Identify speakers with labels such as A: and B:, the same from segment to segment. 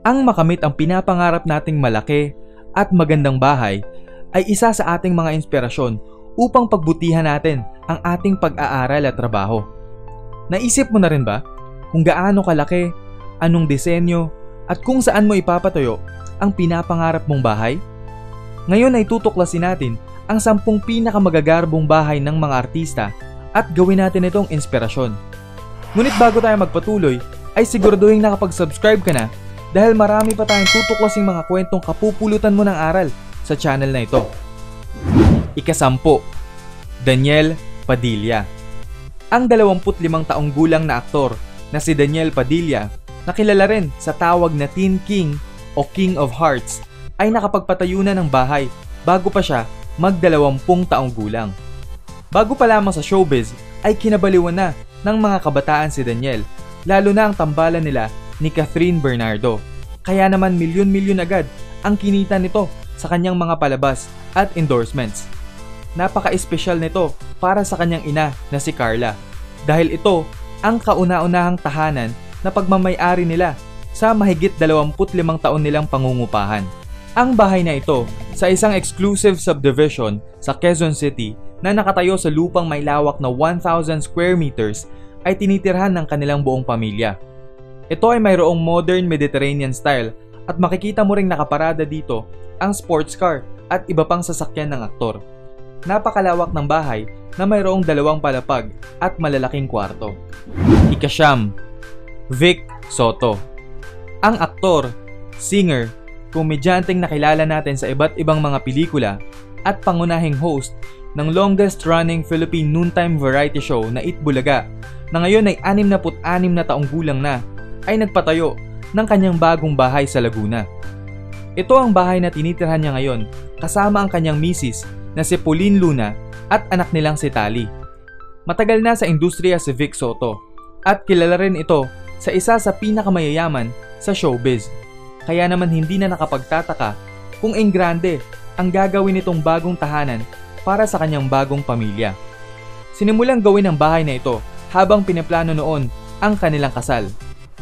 A: Ang makamit ang pinapangarap nating malaki at magandang bahay ay isa sa ating mga inspirasyon upang pagbutihan natin ang ating pag-aaral at trabaho. Naisip mo na rin ba kung gaano kalaki, anong disenyo, at kung saan mo ipapatayo ang pinapangarap mong bahay? Ngayon ay tutuklasin natin ang 10 pinakamagagarbong bahay ng mga artista at gawin natin itong inspirasyon. Ngunit bago tayo magpatuloy, ay siguraduhin nakapag-subscribe ka na dahil marami pa tayong tutuklasing mga kwentong kapupulutan mo ng aral sa channel na ito. Ika-10, Daniel Padilla. Ang 25 taong gulang na aktor na si Daniel Padilla, na kilala rin sa tawag na Teen King o King of Hearts, ay nakapagpatayo na ng bahay bago pa siya mag-20 taong gulang. Bago pa lamang sa showbiz ay kinabaliwan na ng mga kabataan si Daniel, lalo na ang tambalan nila ni Catherine Bernardo. Kaya naman milyon-milyon agad ang kinita nito sa kanyang mga palabas at endorsements. Napaka-espesyal nito para sa kanyang ina na si Carla, dahil ito ang kauna-unahang tahanan na pagmamay-ari nila sa mahigit 25 taon nilang pangungupahan. Ang bahay na ito sa isang exclusive subdivision sa Quezon City na nakatayo sa lupang may lawak na 1,000 square meters ay tinitirhan ng kanilang buong pamilya. Ito ay mayroong modern Mediterranean style at makikita mo ring nakaparada dito ang sports car at iba pang sasakyan ng aktor. Napakalawak ng bahay na mayroong 2 palapag at malalaking kwarto. Ika-9, Vic Soto. Ang aktor, singer, komedyanteng nakilala natin sa iba't ibang mga pelikula at pangunahing host ng longest-running Philippine noontime variety show na Eat Bulaga, na ngayon ay 66 na taong gulang na, ay nagpatayo ng kanyang bagong bahay sa Laguna. Ito ang bahay na tinitirhan niya ngayon kasama ang kanyang misis na si Pauline Luna at anak nilang si Tali. Matagal na sa industriya si Vic Soto at kilala rin ito sa isa sa pinakamayayaman sa showbiz. Kaya naman hindi na nakapagtataka kung engrande ang gagawin nitong bagong tahanan para sa kanyang bagong pamilya. Sinimulang gawin ang bahay na ito habang pinaplano noon ang kanilang kasal.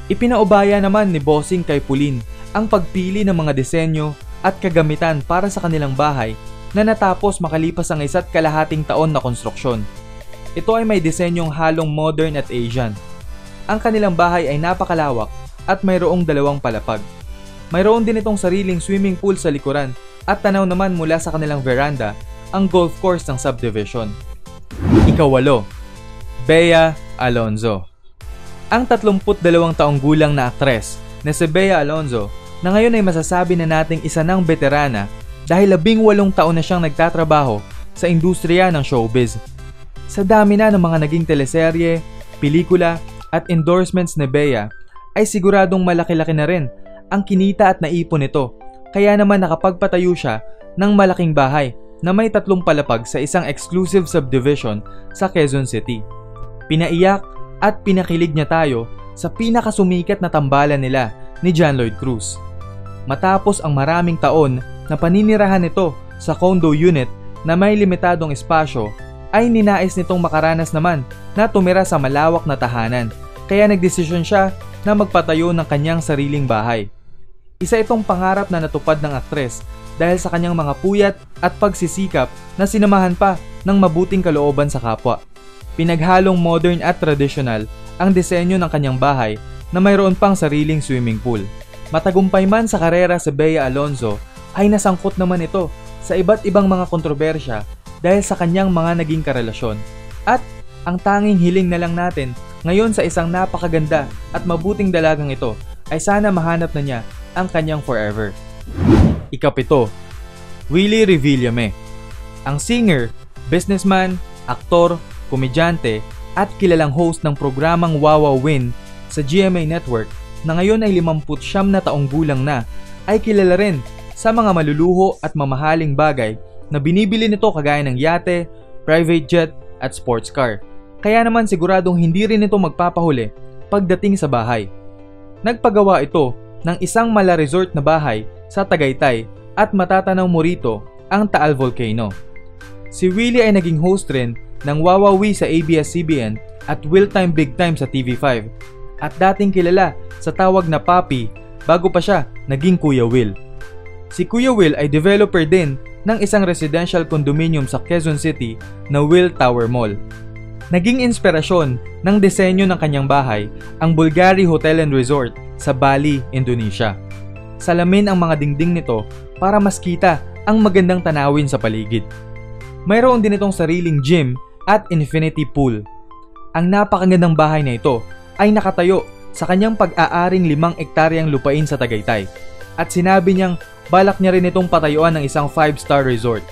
A: Ipinaubaya naman ni Bossing kay Pauline ang pagpili ng mga disenyo at kagamitan para sa kanilang bahay na natapos makalipas ang 1.5 taon na konstruksyon. Ito ay may disenyong halong modern at Asian. Ang kanilang bahay ay napakalawak at mayroong 2 palapag. Mayroon din itong sariling swimming pool sa likuran at tanaw naman mula sa kanilang veranda ang golf course ng subdivision. Ika-8, Bea Alonzo. Ang 32 taong gulang na aktres na si Bea Alonzo, na ngayon ay masasabi na nating isa ng veterana dahil 18 taon na siyang nagtatrabaho sa industriya ng showbiz. Sa dami na ng mga naging teleserye, pelikula at endorsements ni Bea, ay siguradong malaki-laki na rin ang kinita at naipon nito, kaya naman nakapagpatayo siya ng malaking bahay na may 3 palapag sa isang exclusive subdivision sa Quezon City. Pinaiyak at pinakilig niya tayo sa pinakasumikat na tambalan nila ni John Lloyd Cruz. Matapos ang maraming taon na paninirahan nito sa condo unit na may limitadong espasyo, ay ninais nitong makaranas naman na tumira sa malawak na tahanan, kaya nagdesisyon siya na magpatayo ng kanyang sariling bahay. Isa itong pangarap na natupad ng aktres dahil sa kanyang mga puyat at pagsisikap na sinamahan pa ng mabuting kalooban sa kapwa. Pinaghalong modern at traditional ang disenyo ng kanyang bahay na mayroon pang sariling swimming pool. Matagumpay man sa karera si Bea Alonzo, ay nasangkot naman ito sa iba't ibang mga kontrobersya dahil sa kanyang mga naging karelasyon. At ang tanging hiling na lang natin ngayon sa isang napakaganda at mabuting dalagang ito ay sana mahanap na niya ang kanyang forever. Ika-7, Willie Revillame. Ang singer, businessman, aktor, komedyante at kilalang host ng programang Wawa Win sa GMA Network, na ngayon ay 59 na taong gulang na, ay kilala rin sa mga maluluho at mamahaling bagay na binibili nito kagaya ng yate, private jet at sports car. Kaya naman siguradong hindi rin ito magpapahuli pagdating sa bahay. Nagpagawa ito ng isang mala-resort na bahay sa Tagaytay at matatanaw mo rito ang Taal Volcano. Si Willie ay naging host rin ng Wawawi sa ABS-CBN at Will Time Big Time sa TV5 at dating kilala sa tawag na Papi bago pa siya naging Kuya Will. Si Kuya Will ay developer din ng isang residential condominium sa Quezon City na Will Tower Mall. Naging inspirasyon ng disenyo ng kanyang bahay ang Bulgari Hotel and Resort sa Bali, Indonesia. Salamin ang mga dingding nito para mas kita ang magandang tanawin sa paligid. Mayroon din itong sariling gym at infinity pool. Ang napakagandang bahay na ito ay nakatayo sa kanyang pag-aaring 5 ektaryang lupain sa Tagaytay at sinabi niyang balak niya rin itong patayuan ng isang 5-star resort.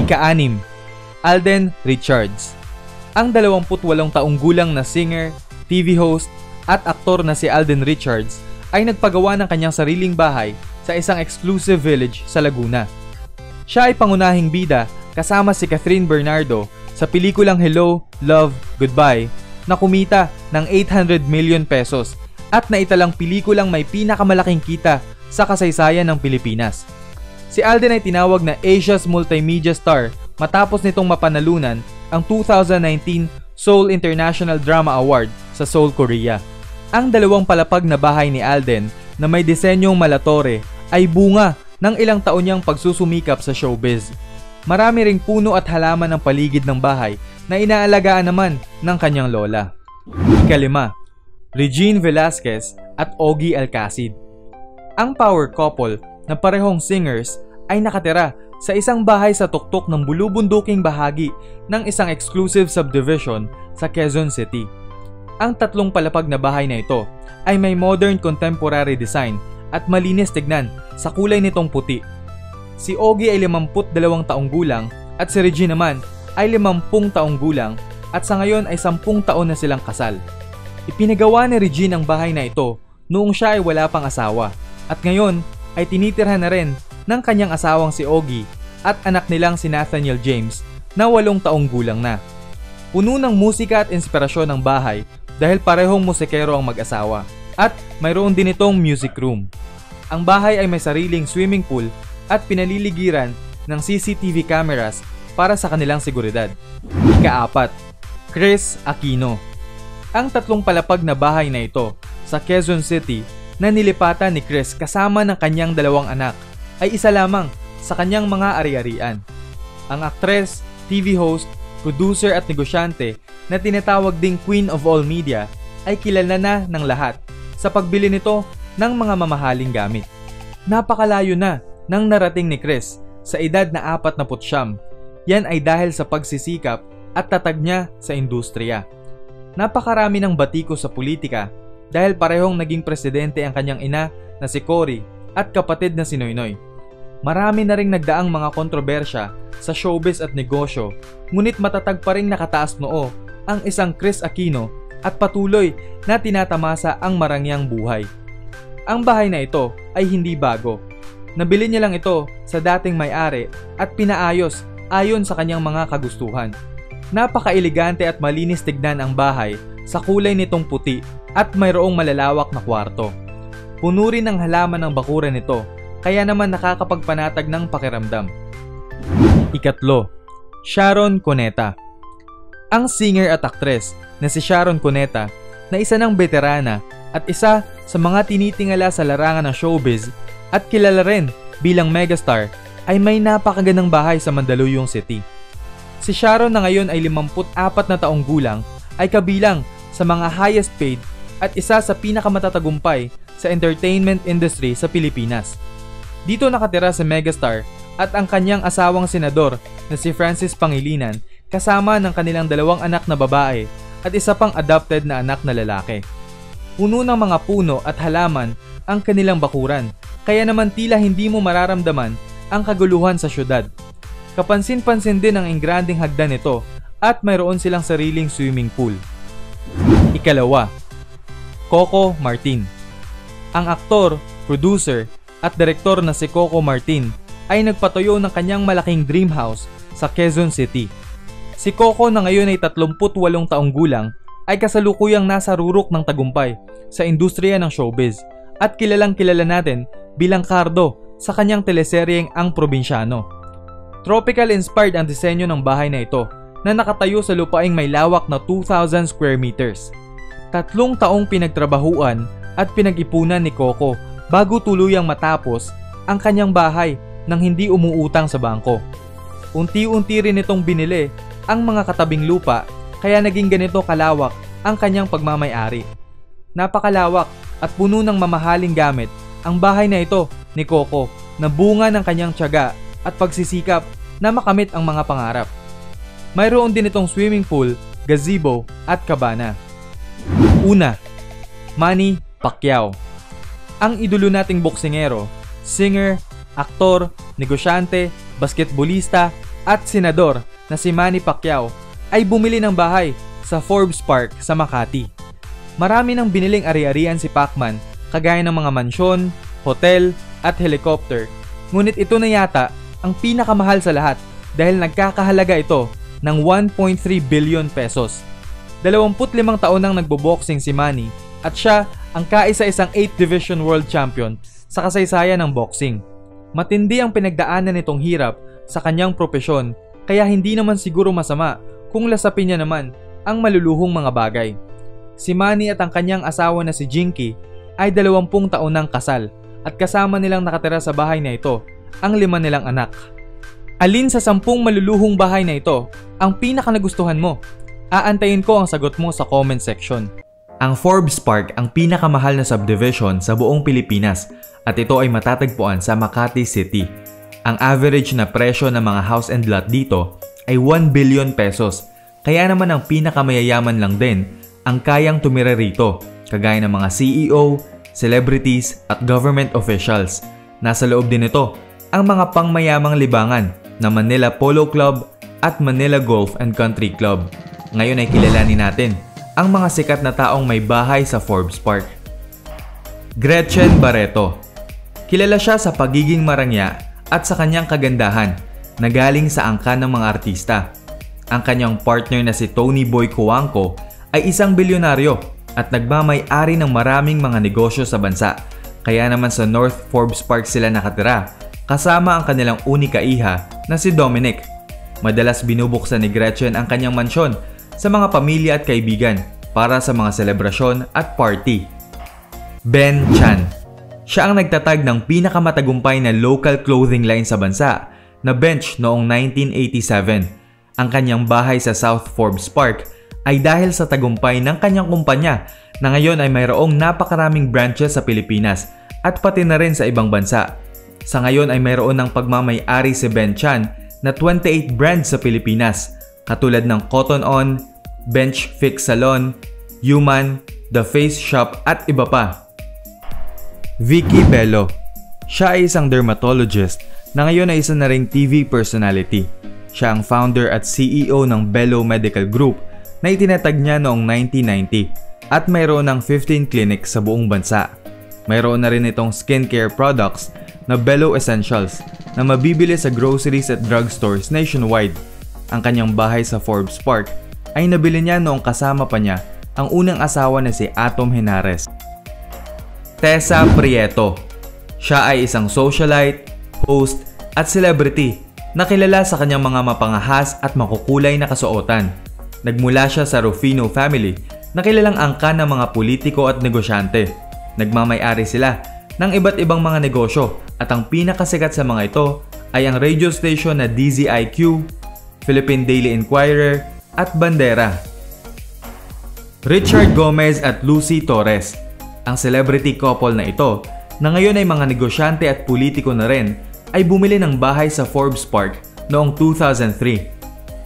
A: Ika-6, Alden Richards. Ang 28 taong gulang na singer, TV host at aktor na si Alden Richards ay nagpagawa ng kanyang sariling bahay sa isang exclusive village sa Laguna. Siya ay pangunahing bida kasama si Catherine Bernardo sa pelikulang Hello, Love, Goodbye na kumita ng 800 million pesos at naitalang pelikulang may pinakamalaking kita sa kasaysayan ng Pilipinas. Si Alden ay tinawag na Asia's Multimedia Star matapos nitong mapanalunan ang 2019 Seoul International Drama Award sa Seoul, Korea. Ang 2 palapag na bahay ni Alden na may disenyong malatore ay bunga ng ilang taon niyang pagsusumikap sa showbiz. Marami ring puno at halaman ng paligid ng bahay na inaalagaan naman ng kanyang lola. Ika-5, Regine Velasquez at Ogie Alcacid. Ang power couple na parehong singers ay nakatira sa isang bahay sa tuktok ng bulubunduking bahagi ng isang exclusive subdivision sa Quezon City. Ang 3 palapag na bahay na ito ay may modern contemporary design at malinis tignan sa kulay nitong puti. Si Ogie ay 52 taong gulang at si Regine naman ay 50 taong gulang at sa ngayon ay 10 taon na silang kasal. Ipinagawa ni Regine ang bahay na ito noong siya ay wala pang asawa at ngayon ay tinitirhan na rin ng kanyang asawang si Ogie at anak nilang si Nathaniel James na 8 taong gulang na. Puno ng musika at inspirasyon ang bahay dahil parehong musikero ang mag-asawa at mayroon din itong music room. Ang bahay ay may sariling swimming pool at pinaliligiran ng CCTV cameras para sa kanilang seguridad. Ika-4, Chris Aquino. Ang 3 palapag na bahay na ito sa Quezon City na nilipatan ni Chris kasama ng kanyang 2 anak ay isa lamang sa kanyang mga ari-arian. Ang aktres, TV host, producer at negosyante na tinatawag ding Queen of All Media ay kilala na ng lahat sa pagbili nito ng mga mamahaling gamit. Napakalayo na nang narating ni Chris sa edad na 49. Yan ay dahil sa pagsisikap at tatag niya sa industriya. Napakarami ng batiko sa politika dahil parehong naging presidente ang kanyang ina na si Cory at kapatid na si Noynoy. Marami na ring nagdaang mga kontrobersya sa showbiz at negosyo, ngunit matatag pa ring nakataas noo ang isang Chris Aquino at patuloy na tinatamasa ang marangyang buhay. Ang bahay na ito ay hindi bago. Nabili niya lang ito sa dating may-ari at pinaayos ayon sa kanyang mga kagustuhan. Napaka-elegante at malinis tignan ang bahay sa kulay nitong puti at mayroong malalawak na kwarto. Puno rin ng halaman ng bakuran nito, kaya naman nakakapagpanatag ng pakiramdam. Ika-3, Sharon Cuneta. Ang singer at aktres na si Sharon Cuneta na isa ng veterana at isa sa mga tinitingala sa larangan ng showbiz at kilala rin bilang megastar ay may napakagandang bahay sa Mandaluyong City. Si Sharon na ngayon ay 54 na taong gulang ay kabilang sa mga highest paid at isa sa pinakamatatagumpay sa entertainment industry sa Pilipinas. Dito nakatira si megastar at ang kanyang asawang senador na si Francis Pangilinan kasama ng kanilang 2 anak na babae at isa pang adopted na anak na lalaki. Puno ng mga puno at halaman ang kanilang bakuran, kaya naman tila hindi mo mararamdaman ang kaguluhan sa syudad. Kapansin-pansin din ang engranding hagdan nito at mayroon silang sariling swimming pool. Ika-2, Coco Martin. Ang aktor, producer at direktor na si Coco Martin ay nagpatayo ng kanyang malaking dream house sa Quezon City. Si Coco na ngayon ay 38 taong gulang ay kasalukuyang nasa rurok ng tagumpay sa industriya ng showbiz at kilalang kilala natin bilang Cardo sa kanyang teleseryeng Ang Probinsyano. Tropical-inspired ang disenyo ng bahay na ito na nakatayo sa lupaing may lawak na 2,000 square meters. 3 taong pinagtrabahuan at pinag-ipunan ni Coco bago tuluyang matapos ang kanyang bahay nang hindi umuutang sa bangko. Unti-unti rin itong binili ang mga katabing lupa kaya naging ganito kalawak ang kanyang pagmamay-ari. Napakalawak at puno ng mamahaling gamit ang bahay na ito ni Coco na bunga ng kanyang tiyaga at pagsisikap na makamit ang mga pangarap. Mayroon din itong swimming pool, gazebo at kabana. Una, Manny Pacquiao. Ang idolo nating boksingero, singer, aktor, negosyante, basketbolista at senador na si Manny Pacquiao ay bumili ng bahay sa Forbes Park sa Makati. Marami nang biniling ari-arian si Pacman kagaya ng mga mansyon, hotel at helicopter. Ngunit ito na yata ang pinakamahal sa lahat dahil nagkakahalaga ito ng 1.3 billion pesos. 25 taon nang nagboboxing si Manny at siya ang kaisa-isang 8th Division World Champion sa kasaysayan ng boxing. Matindi ang pinagdaanan nitong hirap sa kanyang propesyon kaya hindi naman siguro masama kung lasapin niya naman ang maluluhong mga bagay. Si Manny at ang kanyang asawa na si Jinky ay 20 taon ng kasal at kasama nilang nakatira sa bahay na ito ang 5 nilang anak. Alin sa 10 maluluhong bahay na ito ang pinakanagustuhan mo? Aantayin ko ang sagot mo sa comment section. Ang Forbes Park ang pinakamahal na subdivision sa buong Pilipinas at ito ay matatagpuan sa Makati City. Ang average na presyo ng mga house and lot dito ay 1 billion pesos. Kaya naman ang pinakamayayaman lang din ang kayang tumira rito, kagaya ng mga CEO, celebrities at government officials. Nasa loob din ito ang mga pangmayamang libangan na Manila Polo Club at Manila Golf and Country Club. Ngayon ay kilalanin natin ang mga sikat na taong may bahay sa Forbes Park. Gretchen Barreto. Kilala siya sa pagiging marangya at sa kanyang kagandahan na galing sa angkan ng mga artista. Ang kanyang partner na si Tony Boy Cuangco ay isang bilyonaryo at nagmamay-ari ng maraming mga negosyo sa bansa. Kaya naman sa North Forbes Park sila nakatira kasama ang kanilang unika iha na si Dominic. Madalas binubuksan ni Gretchen ang kanyang mansyon sa mga pamilya at kaibigan para sa mga selebrasyon at party. Ben Chan. Siya ang nagtatag ng pinakamatagumpay na local clothing line sa bansa na Bench noong 1987. Ang kanyang bahay sa South Forbes Park ay dahil sa tagumpay ng kanyang kumpanya na ngayon ay mayroong napakaraming branches sa Pilipinas at pati na rin sa ibang bansa. Sa ngayon ay mayroon ng pagmamay-ari si Ben Chan na 28 brands sa Pilipinas katulad ng Cotton On, Bench Fix Salon, Human, The Face Shop at iba pa. Vicky Bello. Siya ay isang dermatologist na ngayon ay isa na ring TV personality. Siya ang founder at CEO ng Bello Medical Group na itinatag niya noong 1990 at mayroon ng 15 clinics sa buong bansa. Mayroon na rin itong skincare products na Bello Essentials na mabibili sa groceries at drugstores nationwide. Ang kanyang bahay sa Forbes Park ay nabili niya noong kasama pa niya ang unang asawa na si Atom Henares. Tessa Prieto. Siya ay isang socialite, host at celebrity na kilala sa kanyang mga mapangahas at makukulay na kasuotan. Nagmula siya sa Rufino family na kilalang angkan ng mga politiko at negosyante. Nagmamay-ari sila ng iba't ibang mga negosyo at ang pinakasikat sa mga ito ay ang radio station na DZIQ, Philippine Daily Inquirer at Bandera. Richard Gomez at Lucy Torres. Ang celebrity couple na ito na ngayon ay mga negosyante at politiko na rin ay bumili ng bahay sa Forbes Park noong 2003.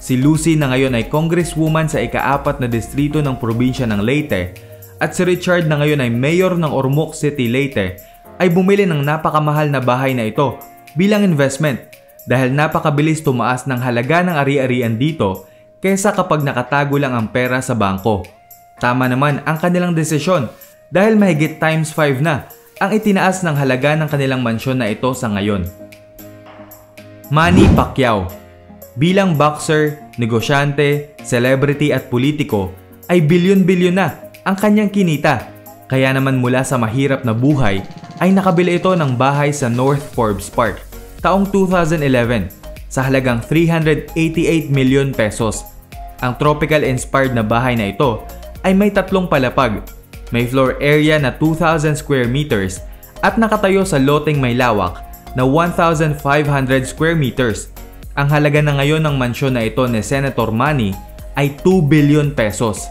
A: Si Lucy na ngayon ay congresswoman sa ika-4 na distrito ng probinsya ng Leyte at si Richard na ngayon ay mayor ng Ormoc City, Leyte ay bumili ng napakamahal na bahay na ito bilang investment dahil napakabilis tumaas ng halaga ng ari-arian dito kaysa kapag nakatago lang ang pera sa bangko. Tama naman ang kanilang desisyon dahil mahigit times 5 na ang itinaas ng halaga ng kanilang mansyon na ito sa ngayon. Manny Pacquiao. Bilang boxer, negosyante, celebrity at politiko ay bilyon-bilyon na ang kanyang kinita. Kaya naman mula sa mahirap na buhay ay nakabili ito ng bahay sa North Forbes Park taong 2011 sa halagang 388 million pesos. Ang tropical inspired na bahay na ito ay may 3 palapag. May floor area na 2,000 square meters at nakatayo sa loteng may lawak na 1,500 square meters. Ang halaga na ngayon ng mansyon na ito ni Senator Manny ay 2 billion pesos.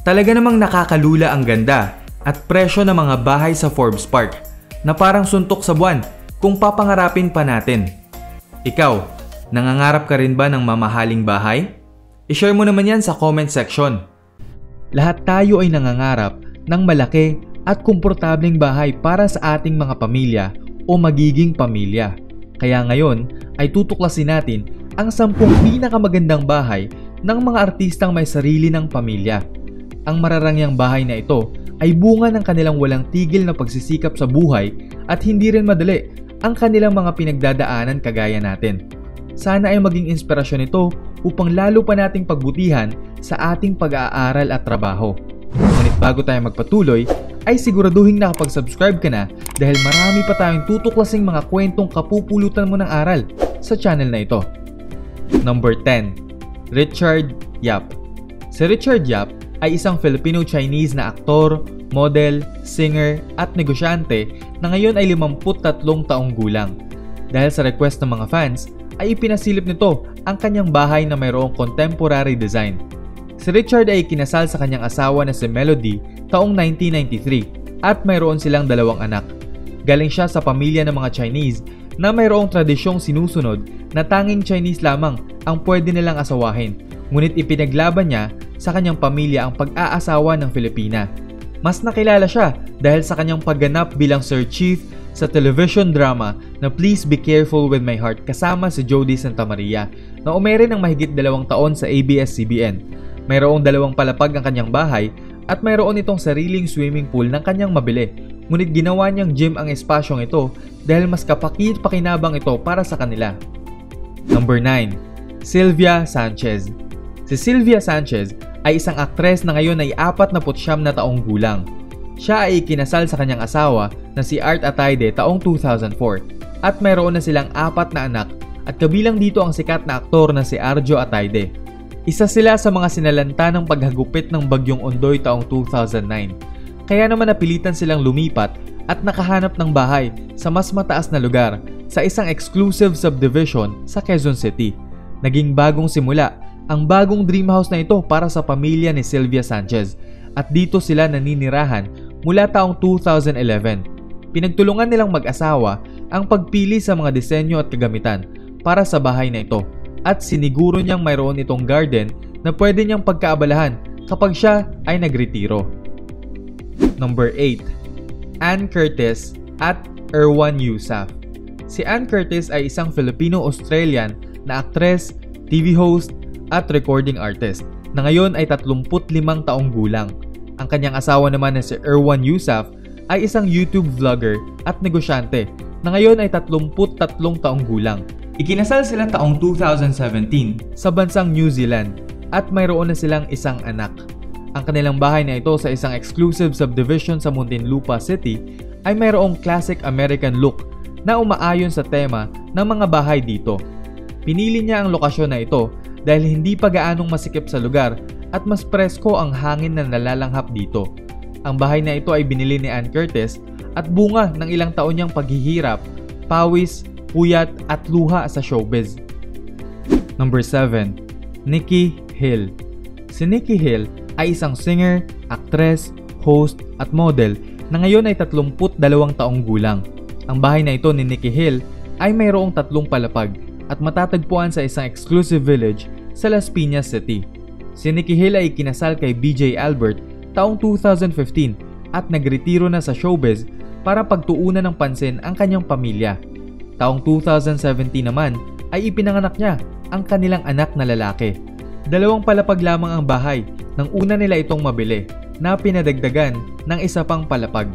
A: Talaga namang nakakalula ang ganda at presyo ng mga bahay sa Forbes Park na parang suntok sa buwan kung papangarapin pa natin. Ikaw, nangangarap ka rin ba ng mamahaling bahay? I-share mo naman yan sa comment section. Lahat tayo ay nangangarap ng malaki at komportableng bahay para sa ating mga pamilya o magiging pamilya. Kaya ngayon ay tutuklasin natin ang 10 pinakamagandang bahay ng mga artistang may sarili ng pamilya. Ang mararangyang bahay na ito ay bunga ng kanilang walang tigil na pagsisikap sa buhay at hindi rin madali ang kanilang mga pinagdadaanan kagaya natin. Sana ay maging inspirasyon ito upang lalo pa nating pagbutihan sa ating pag-aaral at trabaho. Ngunit bago tayo magpatuloy, ay siguraduhin nakapag-subscribe ka na dahil marami pa tayong tutuklasing mga kwentong kapupulutan mo ng aral sa channel na ito. Number 10. Richard Yap. Si Richard Yap ay isang Filipino-Chinese na aktor, model, singer at negosyante na ngayon ay 53 taong gulang. Dahil sa request ng mga fans, ay ipinasilip nito ang kanyang bahay na mayroong contemporary design. Si Richard ay kinasal sa kanyang asawa na si Melody taong 1993 at mayroon silang 2 anak. Galing siya sa pamilya ng mga Chinese na mayroong tradisyong sinusunod na tanging Chinese lamang ang pwede nilang asawahin, ngunit ipinaglaban niya sa kanyang pamilya ang pag-aasawa ng Filipina. Mas nakilala siya dahil sa kanyang pagganap bilang Sir Chief sa television drama na Please Be Careful With My Heart kasama si Jody Santa Maria na umere ng mahigit 2 taon sa ABS-CBN. Mayroong 2 palapag ang kanyang bahay at mayroon itong sariling swimming pool ng kanyang mabili. Ngunit ginawa niyang gym ang espasyong ito dahil mas kapakit-pakinabang ito para sa kanila. Number 9. Sylvia Sanchez. Si Sylvia Sanchez ay isang aktres na ngayon ay 49 na taong gulang. Siya ay ikinasal sa kanyang asawa na si Art Atayde taong 2004 at mayroon na silang 4 na anak at kabilang dito ang sikat na aktor na si Arjo Atayde. Isa sila sa mga sinalanta ng paghagupit ng Bagyong Ondoy taong 2009. Kaya naman napilitan silang lumipat at nakahanap ng bahay sa mas mataas na lugar sa isang exclusive subdivision sa Quezon City. Naging bagong simula ang bagong dream house na ito para sa pamilya ni Sylvia Sanchez at dito sila naninirahan mula taong 2011. Pinagtulungan nilang mag-asawa ang pagpili sa mga disenyo at kagamitan para sa bahay na ito at siniguro niyang mayroon itong garden na pwede niyang pagkaabalahan kapag siya ay nagretiro. Number 8. Ann Curtis at Erwan Yusaf. Si Ann Curtis ay isang Filipino-Australian na aktres, TV host at recording artist na ngayon ay 35 taong gulang. Ang kanyang asawa naman na si Erwan Yusaf ay isang YouTube vlogger at negosyante na ngayon ay 33 taong gulang. Ikinasal sila taong 2017 sa bansang New Zealand at mayroon na silang isang anak. Ang kanilang bahay na ito sa isang exclusive subdivision sa Muntinlupa City ay mayroong classic American look na umaayon sa tema ng mga bahay dito. Pinili niya ang lokasyon na ito dahil hindi pa gaanong masikip sa lugar at mas presko ang hangin na nalalanghap dito. Ang bahay na ito ay binili ni Ann Curtis at bunga ng ilang taon niyang paghihirap, pawis, puyat at luha sa showbiz. Number 7. Nikki Hill. Si Nikki Hill ay isang singer, actress, host at model na ngayon ay 32 taong gulang. Ang bahay na ito ni Nikki Hill ay mayroong 3 palapag at matatagpuan sa isang exclusive village sa Las Piñas City. Si Nikki Hill ay kinasal kay BJ Albert taong 2015 at nagretiro na sa showbiz para pagtuunan ng pansin ang kanyang pamilya. Taong 2017 naman ay ipinanganak niya ang kanilang anak na lalaki. 2 palapag lamang ang bahay nang una nila itong mabili na pinadagdagan ng isa pang palapag.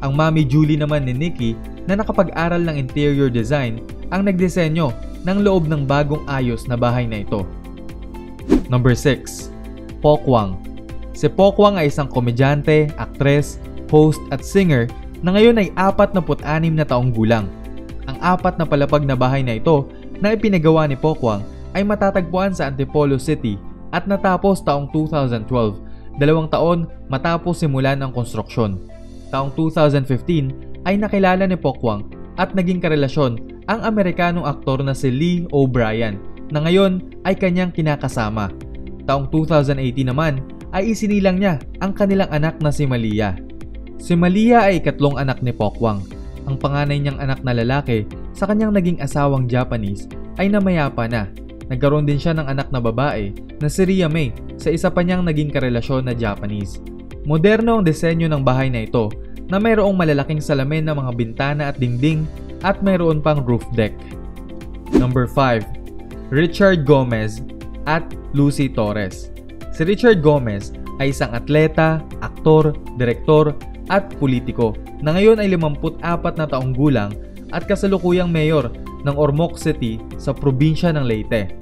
A: Ang Mami Julie naman ni Nikki na nakapag-aral ng interior design ang nagdisenyo ng loob ng bagong ayos na bahay na ito. Number 6. Pokwang. Si Pokwang ay isang komedyante, aktres, host at singer na ngayon ay 46 na taong gulang. Ang 4 na palapag na bahay na ito na ipinagawa ni Pokwang ay matatagpuan sa Antipolo City at natapos taong 2012 2 taon matapos simulan ang konstruksyon. Taong 2015 ay nakilala ni Pokwang at naging karelasyon ang Amerikanong aktor na si Lee O'Brien na ngayon ay kanyang kinakasama. Taong 2018 naman ay isinilang niya ang kanilang anak na si Malia. Si Malia ay ikatlong anak ni Pokwang. Ang panganay niyang anak na lalaki sa kanyang naging asawang Japanese ay namayapa na. Nagkaroon din siya ng anak na babae na si Ria May sa isa pa niyang naging karelasyon na Japanese. Moderno ang disenyo ng bahay na ito na mayroong malalaking salamin ng mga bintana at dingding at mayroon pang roof deck. Number 5. Richard Gomez at Lucy Torres. Si Richard Gomez ay isang atleta, aktor, direktor at politiko na ngayon ay 54 na taong gulang at kasalukuyang mayor ng Ormoc City sa probinsya ng Leyte.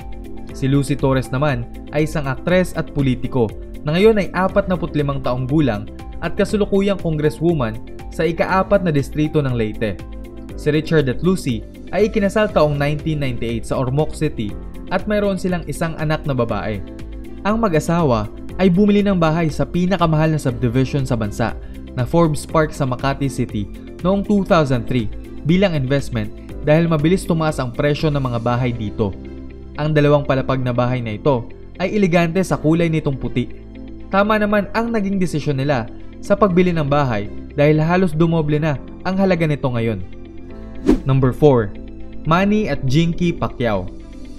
A: Si Lucy Torres naman ay isang aktres at politiko na ngayon ay 45 taong gulang at kasalukuyang congresswoman sa ika-4 na distrito ng Leyte. Si Richard at Lucy ay ikinasal taong 1998 sa Ormoc City at mayroon silang isang anak na babae. Ang mag-asawa ay bumili ng bahay sa pinakamahal na subdivision sa bansa na Forbes Park sa Makati City noong 2003 bilang investment dahil mabilis tumaas ang presyo ng mga bahay dito. Ang dalawang palapag na bahay na ito ay elegante sa kulay nitong puti. Tama naman ang naging desisyon nila sa pagbili ng bahay dahil halos dumoble na ang halaga nito ngayon. Number 4. Manny at Jinky Pacquiao.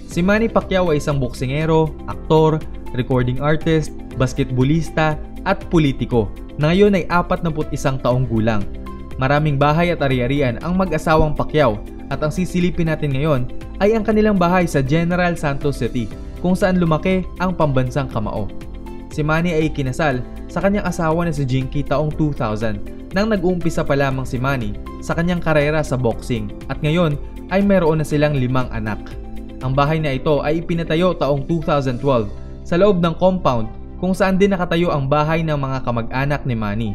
A: Si Manny Pacquiao ay isang boksingero, aktor, recording artist, basketballista at politiko na ngayon ay 41 taong gulang. Maraming bahay at ari-arian ang mag-asawang Pacquiao at ang sisilipin natin ngayon ay ang kanilang bahay sa General Santos City kung saan lumaki ang pambansang kamao. Si Manny ay ikinasal sa kanyang asawa na si Jinky taong 2000 nang nag-uumpisa pa lamang si Manny sa kanyang karera sa boxing at ngayon ay mayroon na silang 5 anak. Ang bahay na ito ay ipinatayo taong 2012 sa loob ng compound kung saan din nakatayo ang bahay ng mga kamag-anak ni Manny.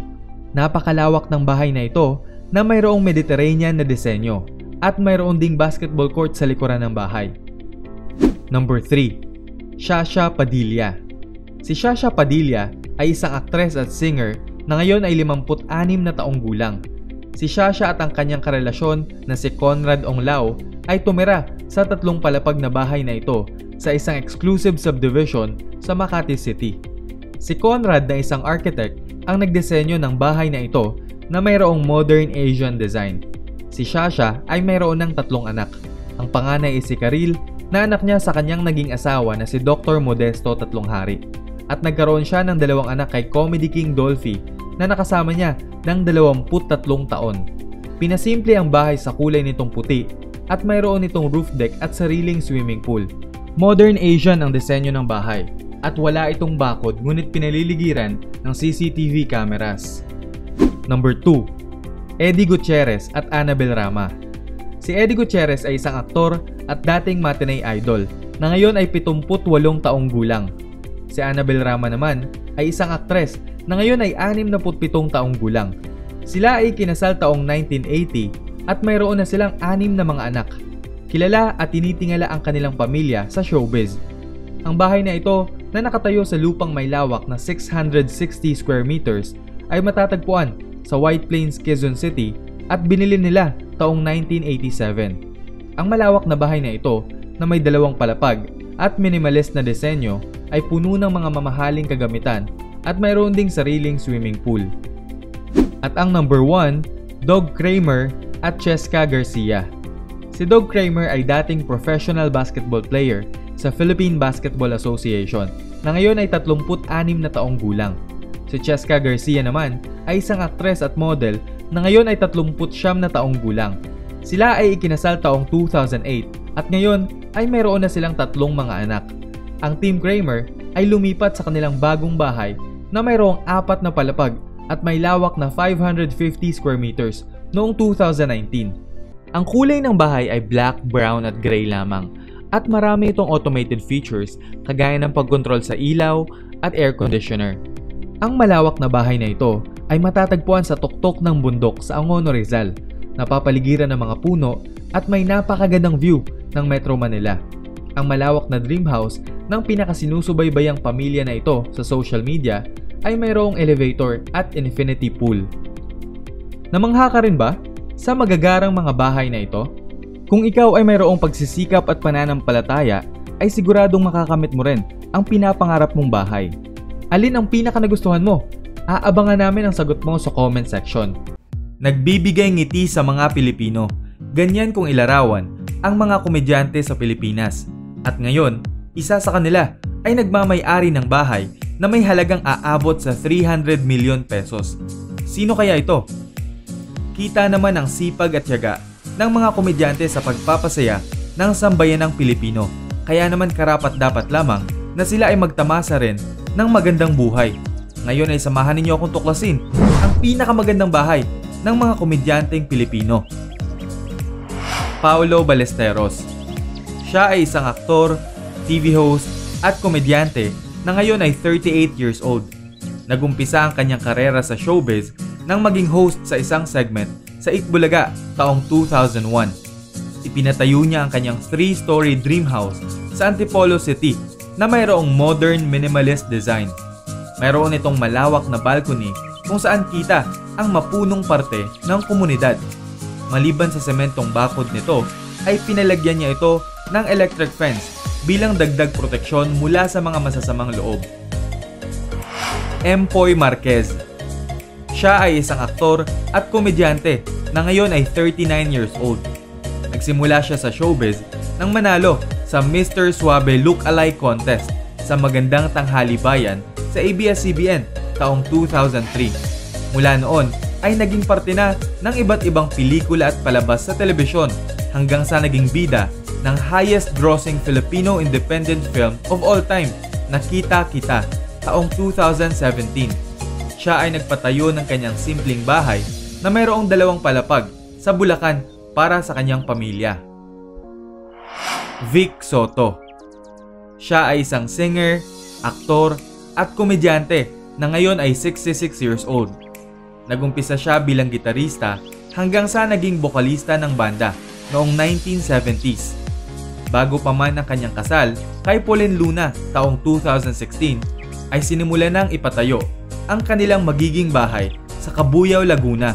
A: Napakalawak ng bahay na ito na mayroong Mediterranean na disenyo at mayroon ding basketball court sa likuran ng bahay. Number 3. Shasha Padilla. Si Shasha Padilla ay isang aktres at singer na ngayon ay 56 na taong gulang. Si Shasha at ang kanyang karelasyon na si Conrad Onglao ay tumira sa 3 palapag na bahay na ito sa isang exclusive subdivision sa Makati City. Si Conrad na isang architect ang nagdisenyo ng bahay na ito na mayroong modern Asian design. Si Shasha ay mayroon ng 3 anak. Ang panganay ay si Karil na anak niya sa kanyang naging asawa na si Dr. Modesto Tatlonghari. At nagkaroon siya ng 2 anak kay Comedy King Dolphy na nakasama niya ng 23 taon. Pinasimple ang bahay sa kulay nitong puti at mayroon itong roof deck at sariling swimming pool. Modern Asian ang disenyo ng bahay at wala itong bakod ngunit pinaliligiran ng CCTV cameras. Number 2. Eddie Gutierrez at Annabel Rama. Si Eddie Gutierrez ay isang aktor at dating matinee idol na ngayon ay 78 taong gulang. Si Annabel Rama naman ay isang aktres na ngayon ay 67 taong gulang. Sila ay kinasal taong 1980 at mayroon na silang 6 na mga anak. Kilala at tinitingala ang kanilang pamilya sa showbiz. Ang bahay na ito na nakatayo sa lupang may lawak na 660 square meters ay matatagpuan sa White Plains, Quezon City at binili nila taong 1987. Ang malawak na bahay na ito na may 2 palapag at minimalist na disenyo ay puno ng mga mamahaling kagamitan at mayroon ding sariling swimming pool. At ang number 1, Doug Kramer at Cheska Garcia. Si Doug Kramer ay dating professional basketball player sa Philippine Basketball Association na ngayon ay 36 na taong gulang. Si Cheska Garcia naman ay isang aktres at model na ngayon ay 39 na taong gulang. Sila ay ikinasal taong 2008 at ngayon ay mayroon na silang 3 mga anak. Ang Team Kramer ay lumipat sa kanilang bagong bahay na mayroong 4 na palapag at may lawak na 550 square meters noong 2019. Ang kulay ng bahay ay black, brown at gray lamang at marami itong automated features kagaya ng pagkontrol sa ilaw at air conditioner. Ang malawak na bahay na ito ay matatagpuan sa tuktok ng bundok sa Angono, Rizal, napapaligiran ng mga puno at may napakagandang view ng Metro Manila. Ang malawak na dream house ng pinakasinusubaybayang pamilya na ito sa social media ay mayroong elevator at infinity pool. Namangha ka rin ba sa magagarang mga bahay na ito? Kung ikaw ay mayroong pagsisikap at pananampalataya, ay siguradong makakamit mo rin ang pinapangarap mong bahay. Alin ang pinaka nagustuhan mo? Aabangan namin ang sagot mo sa comment section. Nagbibigay ngiti sa mga Pilipino. Ganyan kung ilarawan ang mga komedyante sa Pilipinas. At ngayon, isa sa kanila ay nagmamay-ari ng bahay na may halagang aabot sa 300 million pesos. Sino kaya ito? Kita naman ang sipag at tiyaga ng mga komedyante sa pagpapasaya ng sambayanang Pilipino. Kaya naman karapat-dapat lamang na sila ay magtamasa rin ng magandang buhay. Ngayon ay samahan ninyo akong tuklasin ang pinakamagandang bahay ng mga komedyanteng Pilipino. Paulo Ballesteros. Siya ay isang aktor, TV host at komedyante na ngayon ay 38 years old. Nagumpisa ang kanyang karera sa showbiz nang maging host sa isang segment sa Itbulaga taong 2001. Ipinatayo niya ang kanyang 3-story dream house sa Antipolo City na mayroong modern minimalist design. Mayroon itong malawak na balcony kung saan kita ang mapunong parte ng komunidad. Maliban sa sementong bakod nito, ay pinalagyan niya ito ng electric fence bilang dagdag proteksyon mula sa mga masasamang loob. Empoy Marquez. Siya ay isang aktor at komedyante na ngayon ay 39 years old. Nagsimula siya sa showbiz nang manalo sa Mr. Suave Look-alike Contest sa Magandang Tanghali Bayan sa ABS-CBN taong 2003. Mula noon ay naging parte na ng iba't ibang pelikula at palabas sa telebisyon hanggang sa naging bida ng highest grossing Filipino independent film of all time na Kita Kita taong 2017. Siya ay nagpatayo ng kanyang simpleng bahay na mayroong 2 palapag sa Bulacan para sa kanyang pamilya. Vic Soto. Siya ay isang singer, aktor at komedyante na ngayon ay 66 years old. Nagumpisa siya bilang gitarista hanggang sa naging bokalista ng banda noong 1970s. Bago pa man ang kanyang kasal kay Pauline Luna taong 2016, ay sinimula nang ipatayo ang kanilang magiging bahay sa Cabuyao, Laguna.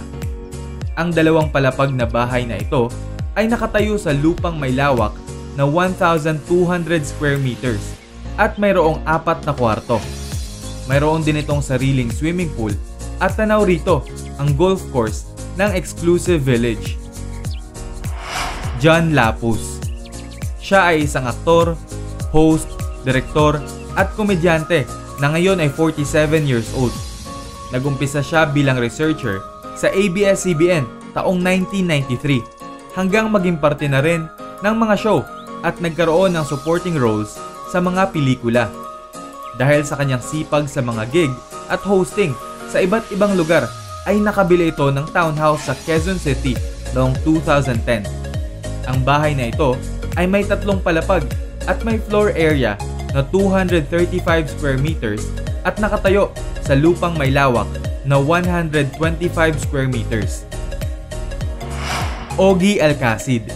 A: Ang 2 palapag na bahay na ito ay nakatayo sa lupang may lawak na 1,200 square meters at mayroong 4 na kwarto. Mayroon din itong sariling swimming pool at tanaw rito ang golf course ng exclusive village. John Lapus. Siya ay isang aktor, host, direktor at komedyante na ngayon ay 47 years old. Nagumpisa siya bilang researcher sa ABS-CBN taong 1993 hanggang maging parte na rin ng mga show at nagkaroon ng supporting roles sa mga pelikula. Dahil sa kanyang sipag sa mga gig at hosting sa iba't ibang lugar ay nakabili ito ng townhouse sa Quezon City noong 2010. Ang bahay na ito ay may 3 palapag at may floor area na 235 square meters at nakatayo sa lupang may lawak na 125 square meters. Ogie Alcacid.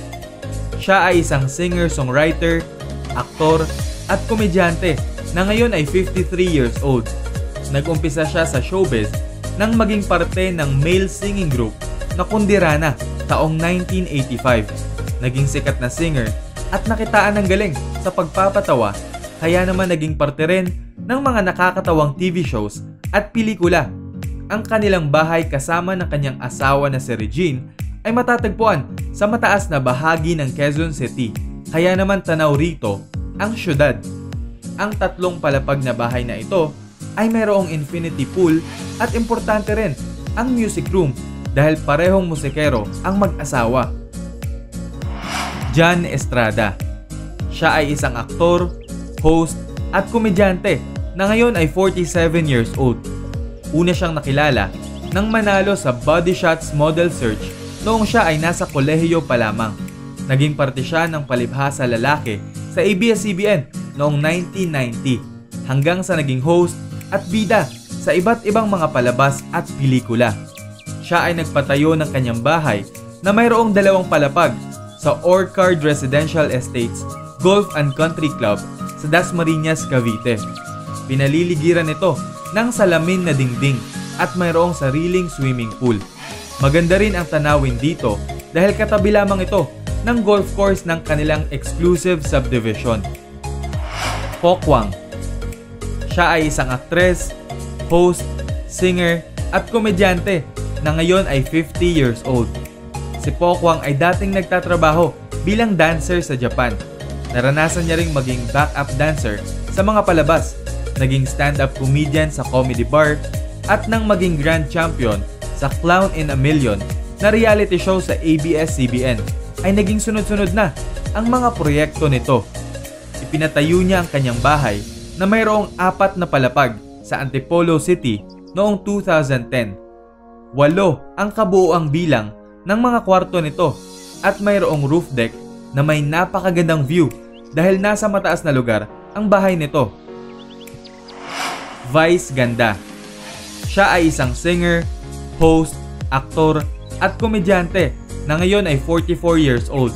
A: Siya ay isang singer-songwriter, aktor at komedyante na ngayon ay 53 years old. Nag-umpisa siya sa showbiz nang maging parte ng male singing group na Kundirana taong 1985. Naging sikat na singer at nakitaan ng galing sa pagpapatawa, kaya naman naging parte rin ng mga nakakatawang TV shows at pelikula. Ang kanilang bahay kasama ng kanyang asawa na si Regine ay matatagpuan sa mataas na bahagi ng Quezon City, kaya naman tanaw rito ang syudad. Ang 3 palapag na bahay na ito ay mayroong infinity pool at importante rin ang music room dahil parehong musikero ang mag-asawa. John Estrada. Siya ay isang aktor, host at komedyante na ngayon ay 47 years old. Una siyang nakilala nang manalo sa Body Shots Model Search noong siya ay nasa kolehiyo pa lamang. Naging parte siya ng Palibhasa Lalaki sa ABS-CBN noong 1990 hanggang sa naging host at bida sa iba't ibang mga palabas at pelikula. Siya ay nagpatayo ng kanyang bahay na mayroong 2 palapag sa Orchard Residential Estates Golf and Country Club sa Dasmariñas, Cavite. Pinaliligiran ito ng salamin na dingding at mayroong sariling swimming pool. Maganda rin ang tanawin dito dahil katabi lamang ito ng golf course ng kanilang exclusive subdivision. Pokwang. Siya ay isang aktres, host, singer at komedyante na ngayon ay 50 years old. Si Pokwang ay dating nagtatrabaho bilang dancer sa Japan. Naranasan niya ring maging backup dancer sa mga palabas, naging stand-up comedian sa comedy bar, at nang maging grand champion sa Clown in a Million na reality show sa ABS-CBN ay naging sunod-sunod na ang mga proyekto nito. Ipinatayo niya ang kanyang bahay na mayroong 4 na palapag sa Antipolo City noong 2010. 8 ang kabuuang bilang ng mga kwarto nito at mayroong roof deck na may napakagandang view dahil nasa mataas na lugar ang bahay nito. Vice Ganda. Siya ay isang singer, host, aktor at komedyante na ngayon ay 44 years old.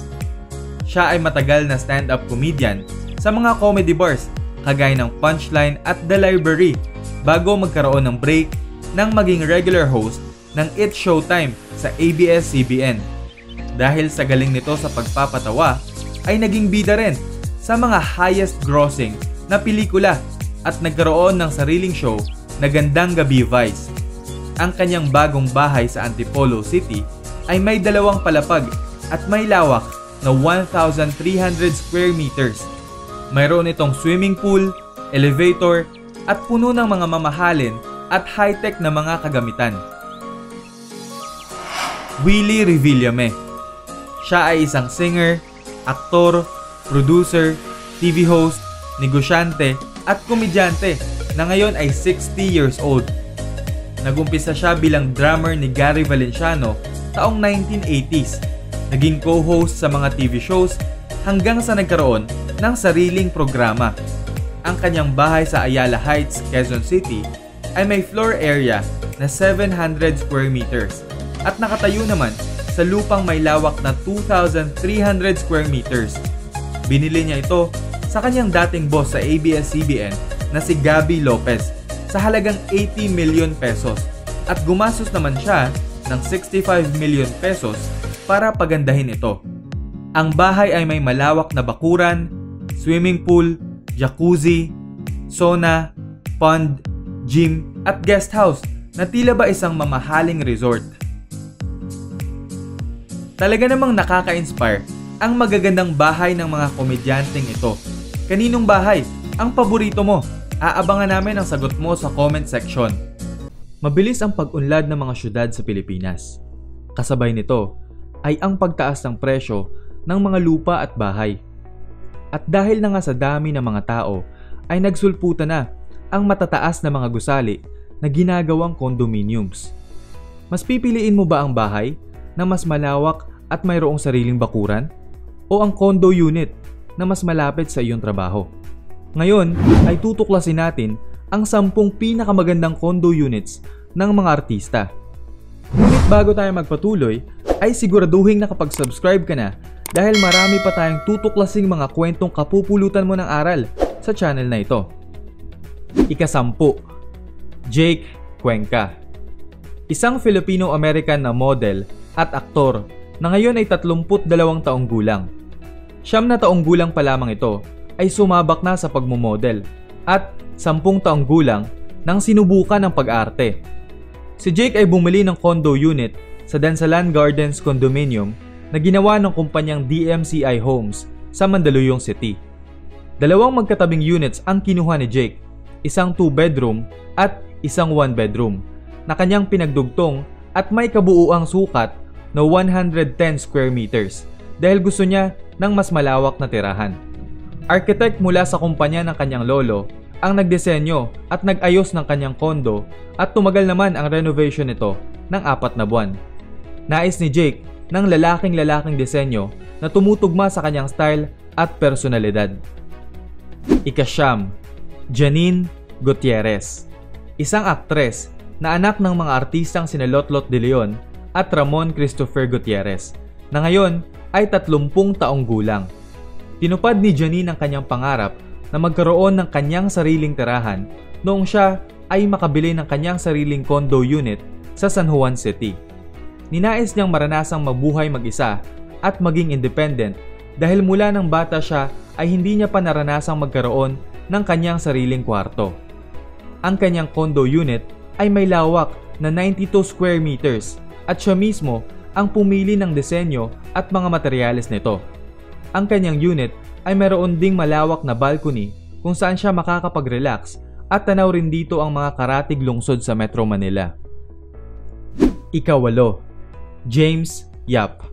A: Siya ay matagal na stand-up comedian sa mga comedy bars kagaya ng Punchline at The Library bago magkaroon ng break nang maging regular host ng It's Showtime sa ABS-CBN. Dahil sa galing nito sa pagpapatawa ay naging bida rin sa mga highest grossing na pelikula at nagkaroon ng sariling show na Gandang Gabi Vice. Ang kanyang bagong bahay sa Antipolo City ay may 2 palapag at may lawak na 1,300 square meters. Mayroon itong swimming pool, elevator at puno ng mga mamahalin at high-tech na mga kagamitan. Willie Revillame. Siya ay isang singer, aktor, producer, TV host, negosyante at komedyante na ngayon ay 60 years old. Nagumpisa siya bilang drummer ni Gary Valenciano taong 1980s. Naging co-host sa mga TV shows hanggang sa nagkaroon ng sariling programa. Ang kanyang bahay sa Ayala Heights, Quezon City ay may floor area na 700 square meters at nakatayo naman sa lupang may lawak na 2,300 square meters. Binili niya ito sa kanyang dating boss sa ABS-CBN na si Gabby Lopez sa halagang 80 million pesos at gumastos naman siya ng 65 million pesos para pagandahin ito. Ang bahay ay may malawak na bakuran, swimming pool, jacuzzi, sauna, pond, gym at guest house na tila ba isang mamahaling resort. Talaga namang nakaka-inspire ang magagandang bahay ng mga komedyanteng ito. Kaninong bahay ang paborito mo? Aabangan namin ang sagot mo sa comment section. Mabilis ang pag-unlad ng mga syudad sa Pilipinas. Kasabay nito ay ang pagtaas ng presyo ng mga lupa at bahay. At dahil na nga sa dami ng mga tao ay nagsulputan na ang matataas na mga gusali na ginagawang condominiums. Mas pipiliin mo ba ang bahay na mas malawak at mayroong sariling bakuran? O ang condo unit na mas malapit sa iyong trabaho? Ngayon ay tutuklasin natin ang 10 pinakamagandang condo units ng mga artista. Ngunit bago tayo magpatuloy ay siguraduhin nakapag-subscribe ka na dahil marami pa tayong tutuklasing mga kwentong kapupulutan mo ng aral sa channel na ito. Ika-10, Jake Cuenca. Isang Filipino-American na model at aktor na ngayon ay 32 taong gulang. 9 na taong gulang pa lamang ito ay sumabak na sa pagmomodel at 10 taong gulang nang sinubukan ng pag-arte. Si Jake ay bumili ng condo unit sa Dansalan Gardens Condominium na ginawa ng kumpanyang DMCI Homes sa Mandaluyong City. 2 magkatabing units ang kinuha ni Jake, isang 2-bedroom at isang 1-bedroom na kanyang pinagdugtong at may kabuuang sukat na 110 square meters dahil gusto niya ng mas malawak na tirahan. Architect mula sa kumpanya ng kanyang lolo ang nagdisenyo at nag-ayos ng kanyang kondo at tumagal naman ang renovation nito ng 4 na buwan. Nais ni Jake ng lalaking disenyo na tumutugma sa kanyang style at personalidad. Ika-9, Janine Gutierrez. Isang aktres na anak ng mga artistang sina Lotlot de Leon at Ramon Christopher Gutierrez na ngayon ay 30 taong gulang. Tinupad ni Janine ang kanyang pangarap na magkaroon ng kanyang sariling tirahan noong siya ay makabili ng kanyang sariling condo unit sa San Juan City. Ninais niyang maranasang mabuhay mag-isa at maging independent dahil mula ng bata siya ay hindi niya pa naranasang magkaroon ng kanyang sariling kwarto. Ang kanyang condo unit ay may lawak na 92 square meters at siya mismo ang pumili ng disenyo at mga materyales nito. Ang kanyang unit ay mayroon ding malawak na balcony kung saan siya makakapag-relax at tanaw rin dito ang mga karatig lungsod sa Metro Manila. Ika-8. James Yap.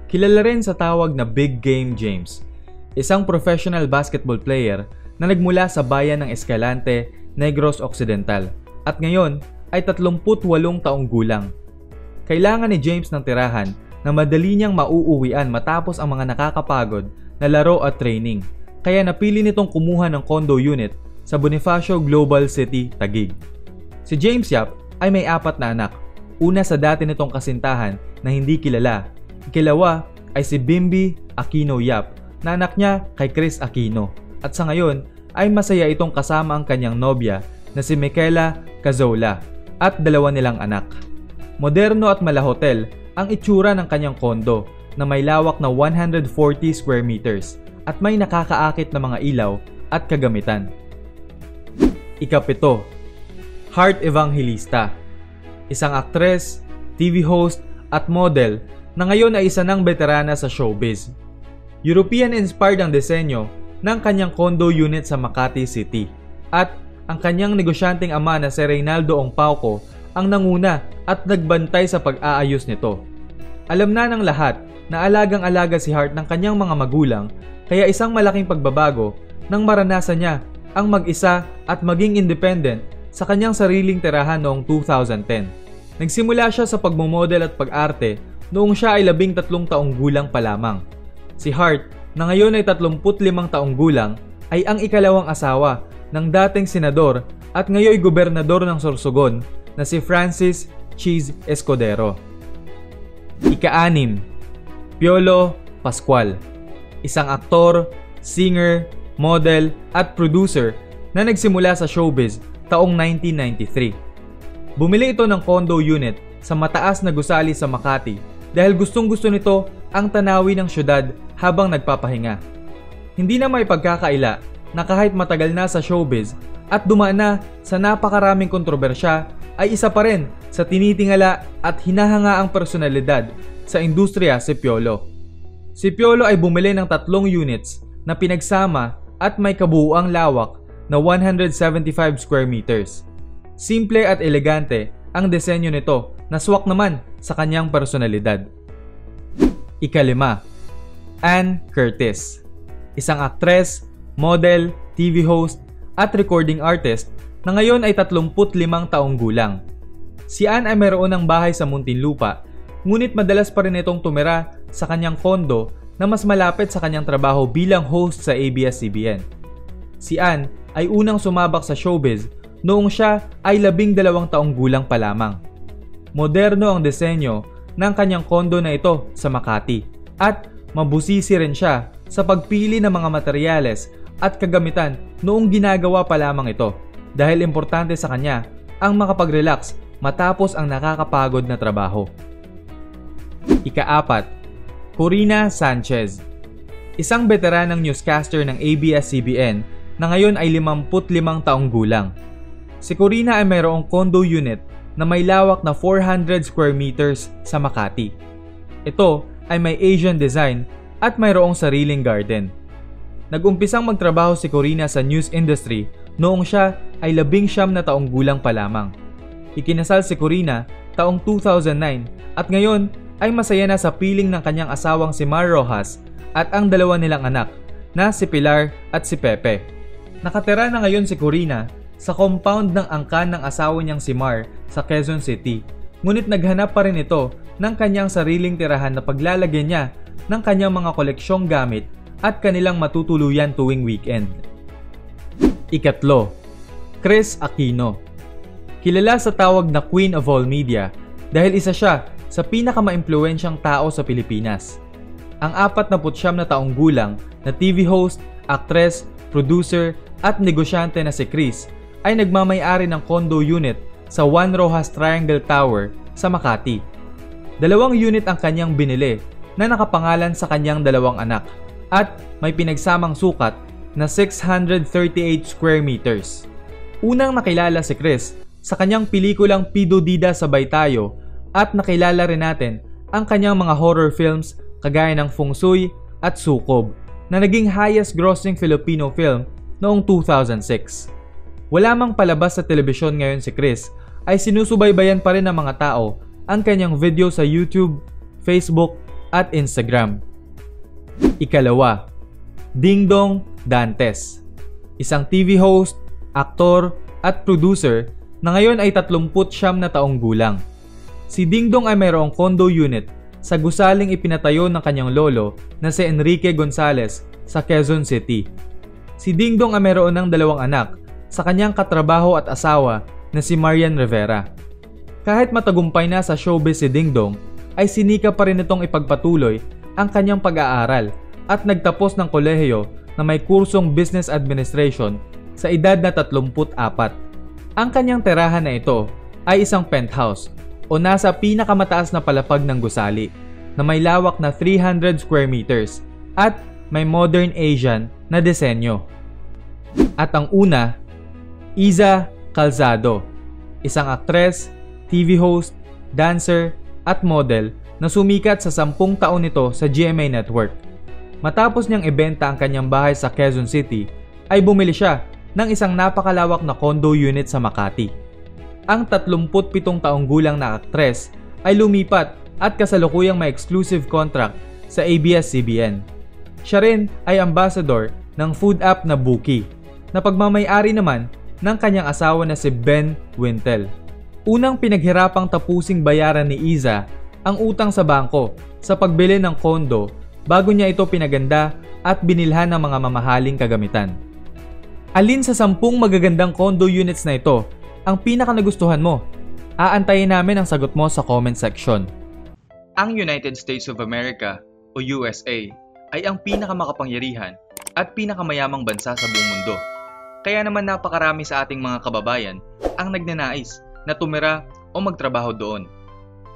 A: Kilala rin sa tawag na Big Game James, isang professional basketball player na nagmula sa bayan ng Escalante, Negros Occidental at ngayon ay 38 taong gulang. Kailangan ni James ng tirahan na madali niyang mauuwian matapos ang mga nakakapagod na laro at training, kaya napili nitong kumuha ng condo unit sa Bonifacio Global City, Taguig. Si James Yap ay may 4 na anak, una sa dati nitong kasintahan na hindi kilala. Ikalawa ay si Bimby Aquino Yap na anak niya kay Chris Aquino at sa ngayon ay masaya itong kasama ang kanyang nobya na si Michaela Cazola at 2 nilang anak. Moderno at malahotel ang itsura ng kanyang kondo na may lawak na 140 square meters at may nakakaakit na mga ilaw at kagamitan. Ika-7. Heart Evangelista. Isang aktres, TV host at model na ngayon ay isa ng veterana sa showbiz. European-inspired ang disenyo ng kanyang condo unit sa Makati City at ang kanyang negosyanteng ama na si Reynaldo Ongpauco ang nanguna at nagbantay sa pag-aayos nito. Alam na ng lahat na alagang-alaga si Heart ng kanyang mga magulang kaya isang malaking pagbabago nang maranasan niya ang mag-isa at maging independent sa kanyang sariling tirahan noong 2010. Nagsimula siya sa pagmomodel at pag-arte noong siya ay 13 taong gulang pa lamang. Si Heart, na ngayon ay 35 taong gulang, ay ang ikalawang asawa ng dating senador at ngayon gobernador ng Sorsogon na si Francis Cheese Escudero. Ika-6. Piolo Pascual. Isang aktor, singer, model at producer na nagsimula sa showbiz taong 1993. Bumili ito ng condo unit sa mataas na gusali sa Makati dahil gustong-gusto nito ang tanawin ng syudad habang nagpapahinga. Hindi na may pagkakaila na kahit matagal na sa showbiz at dumaan na sa napakaraming kontrobersya ay isa pa rin sa tinitingala at hinahangaang personalidad sa industriya si Piolo. Si Piolo ay bumili ng 3 units na pinagsama at may kabuuang lawak na 175 square meters. Simple at elegante ang disenyo nito na swak naman sa kanyang personalidad. Ika-5. Ann Curtis. Isang aktres, model, TV host at recording artist na ngayon ay 35 taong gulang. Si Ann ay mayroon ng bahay sa Muntinlupa, ngunit madalas pa rin itong tumira sa kanyang kondo na mas malapit sa kanyang trabaho bilang host sa ABS-CBN. Si Ann ay unang sumabak sa showbiz noong siya ay 12 taong gulang pa lamang. Moderno ang disenyo ng kanyang kondo na ito sa Makati at mabusisi rin siya sa pagpili ng mga materyales at kagamitan noong ginagawa pa lamang ito dahil importante sa kanya ang makapag-relax matapos ang nakakapagod na trabaho. Ika-4. Corina Sanchez. Isang veteranang newscaster ng ABS-CBN na ngayon ay 55 taong gulang. Si Corina ay mayroong condo unit na may lawak na 400 square meters sa Makati. Ito ay may Asian design at mayroong sariling garden. Nag-umpisang magtrabaho si Corina sa news industry noong siya ay 19 na taong gulang pa lamang. Ikinasal si Corina taong 2009 at ngayon ay masaya na sa piling ng kanyang asawang si Mar Rojas at ang 2 nilang anak na si Pilar at si Pepe. Nakatira na ngayon si Corina sa compound ng angkan ng asawa niyang si Mar sa Quezon City, ngunit naghanap pa rin ito ng kanyang sariling tirahan na paglalagyan niya ng kanyang mga koleksyong gamit at kanilang matutuluyan tuwing weekend. Ika-3. Chris Aquino. Kilala sa tawag na Queen of All Media dahil isa siya sa pinakamaimpluwensyang tao sa Pilipinas. Ang 49 na taong gulang na TV host, actress, producer at negosyante na si Chris ay nagmamay-ari ng condo unit sa Juan Rojas Triangle Tower sa Makati. 2 unit ang kanyang binili na nakapangalan sa kanyang 2 anak at may pinagsamang sukat na 638 square meters. Unang nakilala si Chris sa kanyang pelikulang Pido Dida Sabay Tayo at nakilala rin natin ang kanyang mga horror films kagaya ng Feng Shui at Sukob na naging highest grossing Filipino film noong 2006. Wala mang palabas sa telebisyon ngayon si Chris ay sinusubaybayan pa rin ng mga tao ang kanyang video sa YouTube, Facebook at Instagram. Ikalawa, Dingdong Dantes. Isang TV host, aktor at producer na ngayon ay 39 na taong gulang. Si Dingdong ay mayroong condo unit sa gusaling ipinatayo ng kanyang lolo na si Enrique Gonzalez sa Quezon City. Si Dingdong ay mayroon ng 2 anak sa kanyang katrabaho at asawa na si Marian Rivera. Kahit matagumpay na sa showbiz si Dingdong, ay sinikap pa rin itong ipagpatuloy ang kanyang pag-aaral at nagtapos ng kolehiyo na may kursong Business Administration sa edad na 34. Ang kanyang tirahan na ito ay isang penthouse o nasa pinakamataas na palapag ng gusali na may lawak na 300 square meters at may modern Asian na disenyo. At ang una, Iza Calzado, isang aktres, TV host, dancer, at model na sumikat sa 10 taon nito sa GMA Network. Matapos niyang ibenta ang kanyang bahay sa Quezon City, ay bumili siya ng isang napakalawak na condo unit sa Makati. Ang 37 taong gulang na aktres ay lumipat at kasalukuyang may exclusive contract sa ABS-CBN. Siya rin ay ambassador ng food app na Bookie, na pagmamay-ari naman ng kanyang asawa na si Ben Wintel. Unang pinaghirapang tapusing bayaran ni Iza ang utang sa bangko sa pagbili ng kondo bago niya ito pinaganda at binilhan ng mga mamahaling kagamitan. Alin sa 10 magagandang condo units na ito ang pinaka nagustuhan mo? Aantayin namin ang sagot mo sa comment section. Ang United States of America o USA ay ang pinakamakapangyarihan at pinakamayamang bansa sa buong mundo. Kaya naman napakarami sa ating mga kababayan ang nagnanais na tumira o magtrabaho doon.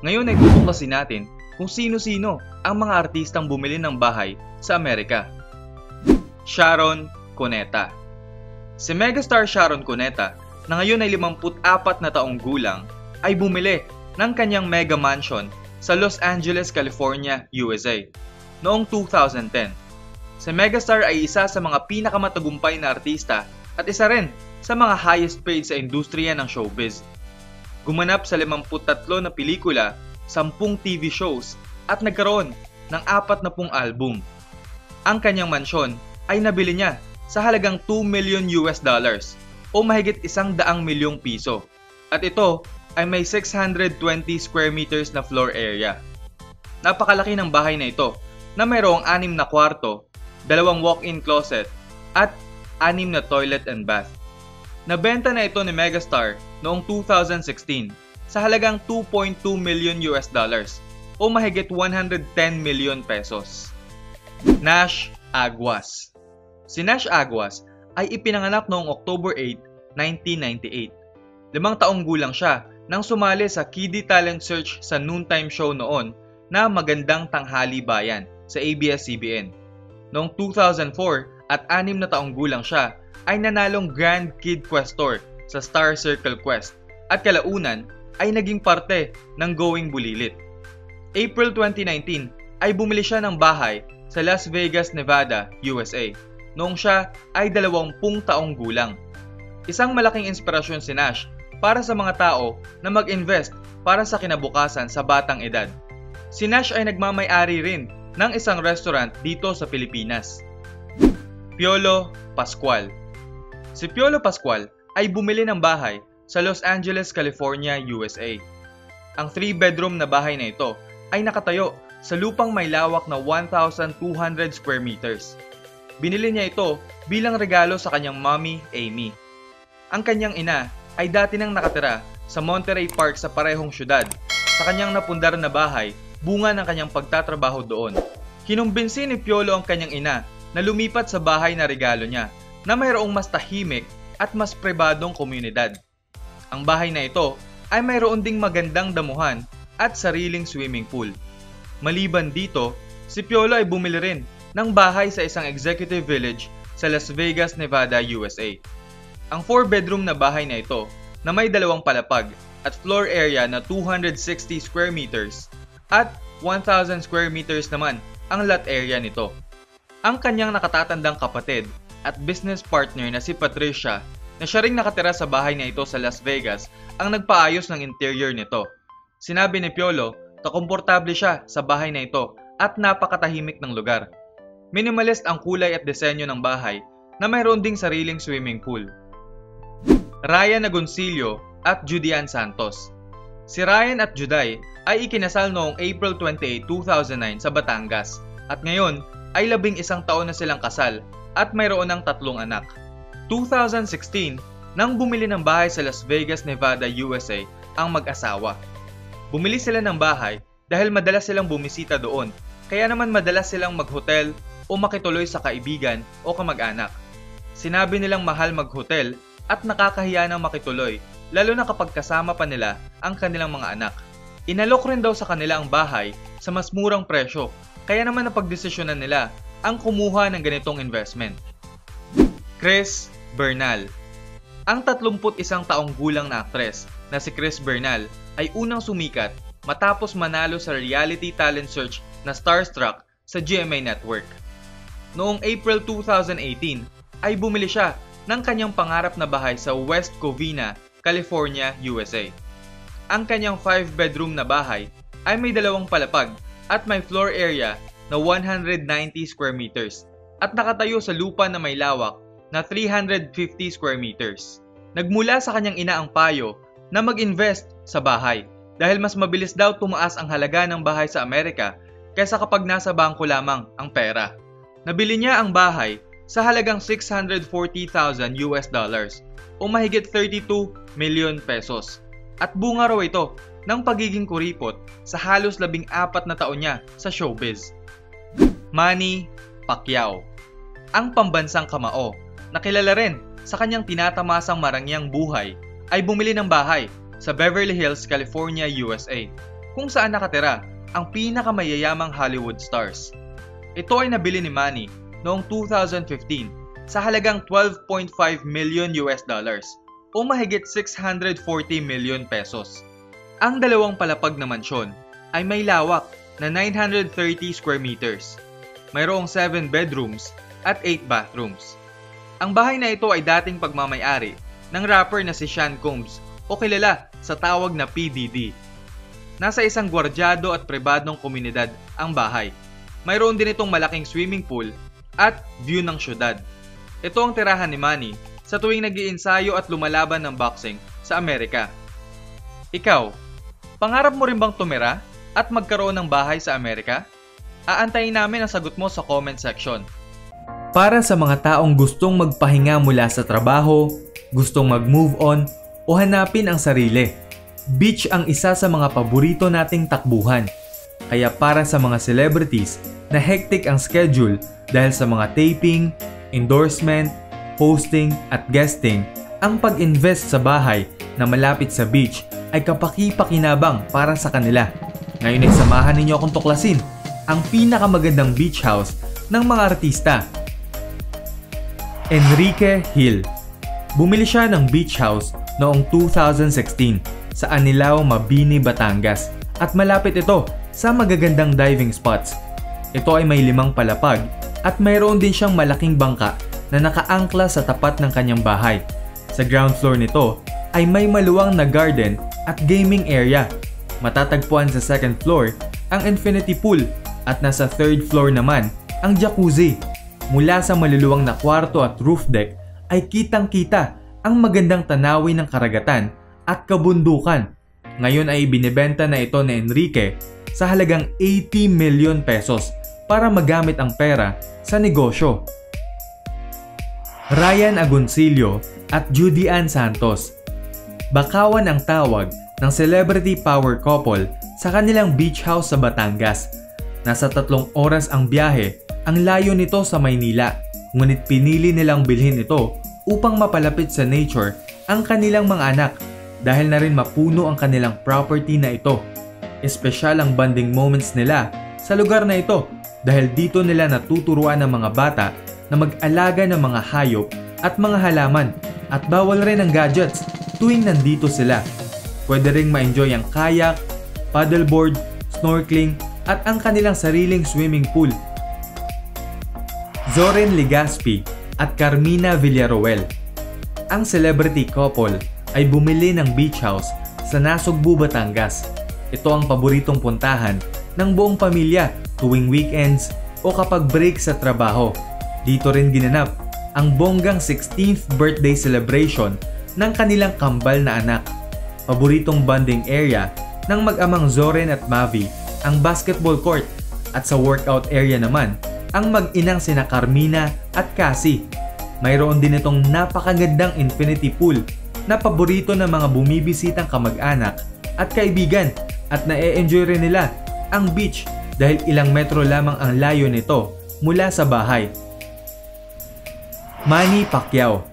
A: Ngayon ay tutuklasin natin kung sino-sino ang mga artistang bumili ng bahay sa Amerika. Sharon Cuneta. Si megastar Sharon Cuneta na ngayon ay 54 na taong gulang ay bumili ng kanyang mega mansion sa Los Angeles, California, USA noong 2010. Si megastar ay isa sa mga pinakamatagumpay na artista at isa rin sa mga highest paid sa industriya ng showbiz. Gumanap sa 53 na pelikula, 10 TV shows at nagkaroon ng 40 album. Ang kanyang mansyon ay nabili niya sa halagang $2 million o mahigit 100 milyong piso. At ito ay may 620 square meters na floor area. Napakalaki ng bahay na ito na mayroong 6 na kwarto, 2 walk-in closet at 6 na toilet and bath. Nabenta na ito ni megastar noong 2016 sa halagang $2.2 million o mahigit 110 million pesos. Nash Aguas. Si Nash Aguas ay ipinanganak noong October 8, 1998. 5 taong gulang siya nang sumali sa Kiddie Talent Search sa noontime show noon na Magandang Tanghali Bayan sa ABS-CBN. Noong 2004 at 6 na taong gulang siya ay nanalong Grand Kid Questor sa Star Circle Quest at kalaunan ay naging parte ng Going Bulilit. April 2019 ay bumili siya ng bahay sa Las Vegas, Nevada, USA noong siya ay 20 taong gulang. Isang malaking inspirasyon si Nash para sa mga tao na mag-invest para sa kinabukasan sa batang edad. Si Nash ay nagmamay-ari rin ng isang restaurant dito sa Pilipinas. Piolo Pascual. Si Piolo Pascual ay bumili ng bahay sa Los Angeles, California, USA. Ang 3-bedroom na bahay na ito ay nakatayo sa lupang may lawak na 1,200 square meters. Binili niya ito bilang regalo sa kanyang mommy, Amy. Ang kanyang ina ay dati nang nakatira sa Monterey Park sa parehong syudad. Sa kanyang napundar na bahay, bunga ng kanyang pagtatrabaho doon. Kinumbinsi ni Piolo ang kanyang ina na lumipat sa bahay na regalo niya na mayroong mas tahimik at mas pribadong komunidad. Ang bahay na ito ay mayroon ding magandang damuhan at sariling swimming pool. Maliban dito, si Piolo ay bumili rin ng bahay sa isang executive village sa Las Vegas, Nevada, USA. Ang 4-bedroom na bahay na ito na may 2 palapag at floor area na 260 square meters at 1,000 square meters naman ang lot area nito. Ang kanyang nakatatandang kapatid at business partner na si Patricia na siya ring nakatira sa bahay na ito sa Las Vegas ang nagpaayos ng interior nito. Sinabi ni Piolo na komportable siya sa bahay na ito at napakatahimik ng lugar. Minimalist ang kulay at disenyo ng bahay na mayroon ding sariling swimming pool. Ryan Agoncillo at Judy Ann Santos. Si Ryan at Juday ay ikinasal noong April 28, 2009 sa Batangas at ngayon ay 11 taon na silang kasal at mayroon ng 3 anak. 2016, nang bumili ng bahay sa Las Vegas, Nevada, USA ang mag-asawa. Bumili sila ng bahay dahil madalas silang bumisita doon, kaya naman madalas silang mag-hotel o makituloy sa kaibigan o kamag-anak. Sinabi nilang mahal mag-hotel at nakakahiya ng makituloy, lalo na kapag kasama pa nila ang kanilang mga anak. Inalok rin daw sa kanila ang bahay sa mas murang presyo, kaya naman napagdesisyonan nila ang kumuha ng ganitong investment. Chris Bernal. Ang 31 taong gulang na aktres na si Chris Bernal ay unang sumikat matapos manalo sa reality talent search na Starstruck sa GMA Network. Noong April 2018 ay bumili siya ng kanyang pangarap na bahay sa West Covina, California, USA. Ang kanyang 5-bedroom na bahay ay may 2 palapag at may floor area na 190 square meters at nakatayo sa lupa na may lawak na 350 square meters. Nagmula sa kanyang ina ang payo na mag-invest sa bahay dahil mas mabilis daw tumaas ang halaga ng bahay sa Amerika kaysa kapag nasa bangko lamang ang pera. Nabili niya ang bahay sa halagang $640,000 o mahigit 32 million pesos. At bunga raw ito ng pagiging kuripot sa halos 14 na taon niya sa showbiz. Manny Pacquiao. Ang pambansang kamao na kilala rin sa kanyang tinatamasang marangyang buhay ay bumili ng bahay sa Beverly Hills, California, USA kung saan nakatira ang pinakamayayamang Hollywood stars. Ito ay nabili ni Manny noong 2015 sa halagang $12.5 million o mahigit 640 million pesos. Ang 2 palapag na mansyon ay may lawak na 930 square meters. Mayroong 7 bedrooms at 8 bathrooms. Ang bahay na ito ay dating pagmamay-ari ng rapper na si Sean Combs o kilala sa tawag na PDD. Nasa isang gwardyado at pribadong komunidad ang bahay. Mayroon din itong malaking swimming pool at view ng syudad. Ito ang tirahan ni Manny sa tuwing nag-iinsayo at lumalaban ng boxing sa Amerika. Ikaw, pangarap mo rin bang tumira at magkaroon ng bahay sa Amerika? Aantayin namin ang sagot mo sa comment section. Para sa mga taong gustong magpahinga mula sa trabaho, gustong mag-move on o hanapin ang sarili, beach ang isa sa mga paborito nating takbuhan. Kaya para sa mga celebrities na hectic ang schedule dahil sa mga taping, endorsement, hosting at guesting, ang pag-invest sa bahay na malapit sa beach ay kapaki-pakinabang para sa kanila. Ngayon ay samahan ninyo akong tuklasin ang pinakamagandang beach house ng mga artista. Enrique Hill. Bumili siya ng beach house noong 2016 sa Anilao, Mabini, Batangas at malapit ito sa magagandang diving spots. Ito ay may 5 palapag at mayroon din siyang malaking bangka na nakaangkla sa tapat ng kanyang bahay. Sa ground floor nito ay may maluwang na garden at gaming area. Matatagpuan sa second floor ang infinity pool at nasa third floor naman ang jacuzzi. Mula sa maluluwang na kwarto at roof deck ay kitang-kita ang magandang tanawin ng karagatan at kabundukan. Ngayon ay binibenta na ito ni Enrique sa halagang 80 million pesos para magamit ang pera sa negosyo. Ryan Agoncillo at Judy Ann Santos. Bakawan ang tawag ng celebrity power couple sa kanilang beach house sa Batangas. Nasa 3 oras ang biyahe ang layo nito sa Maynila, ngunit pinili nilang bilhin ito upang mapalapit sa nature ang kanilang mga anak dahil na rin mapuno ang kanilang property na ito. Espesyal ang bonding moments nila sa lugar na ito dahil dito nila natuturuan ng mga bata na mag-alaga ng mga hayop at mga halaman at bawal rin ang gadgets tuwing nandito sila. Pwede ring ma-enjoy ang kayak, paddleboard, snorkeling at ang kanilang sariling swimming pool. Zoren Legaspi at Carmina Villaruel. Ang celebrity couple ay bumili ng beach house sa Nasugbu, Batangas. Ito ang paboritong puntahan ng buong pamilya tuwing weekends o kapag break sa trabaho. Dito rin ginanap ang bonggang 16th birthday celebration ng kanilang kambal na anak. Paboritong bonding area ng mag-amang Zoren at Mavi ang basketball court at sa workout area naman ang mag-inang sina Carmina at Cassie. Mayroon din itong napakagandang infinity pool na paborito ng mga bumibisitang kamag-anak at kaibigan at na-e-enjoy rin nila ang beach dahil ilang metro lamang ang layo nito mula sa bahay. Manny Pacquiao.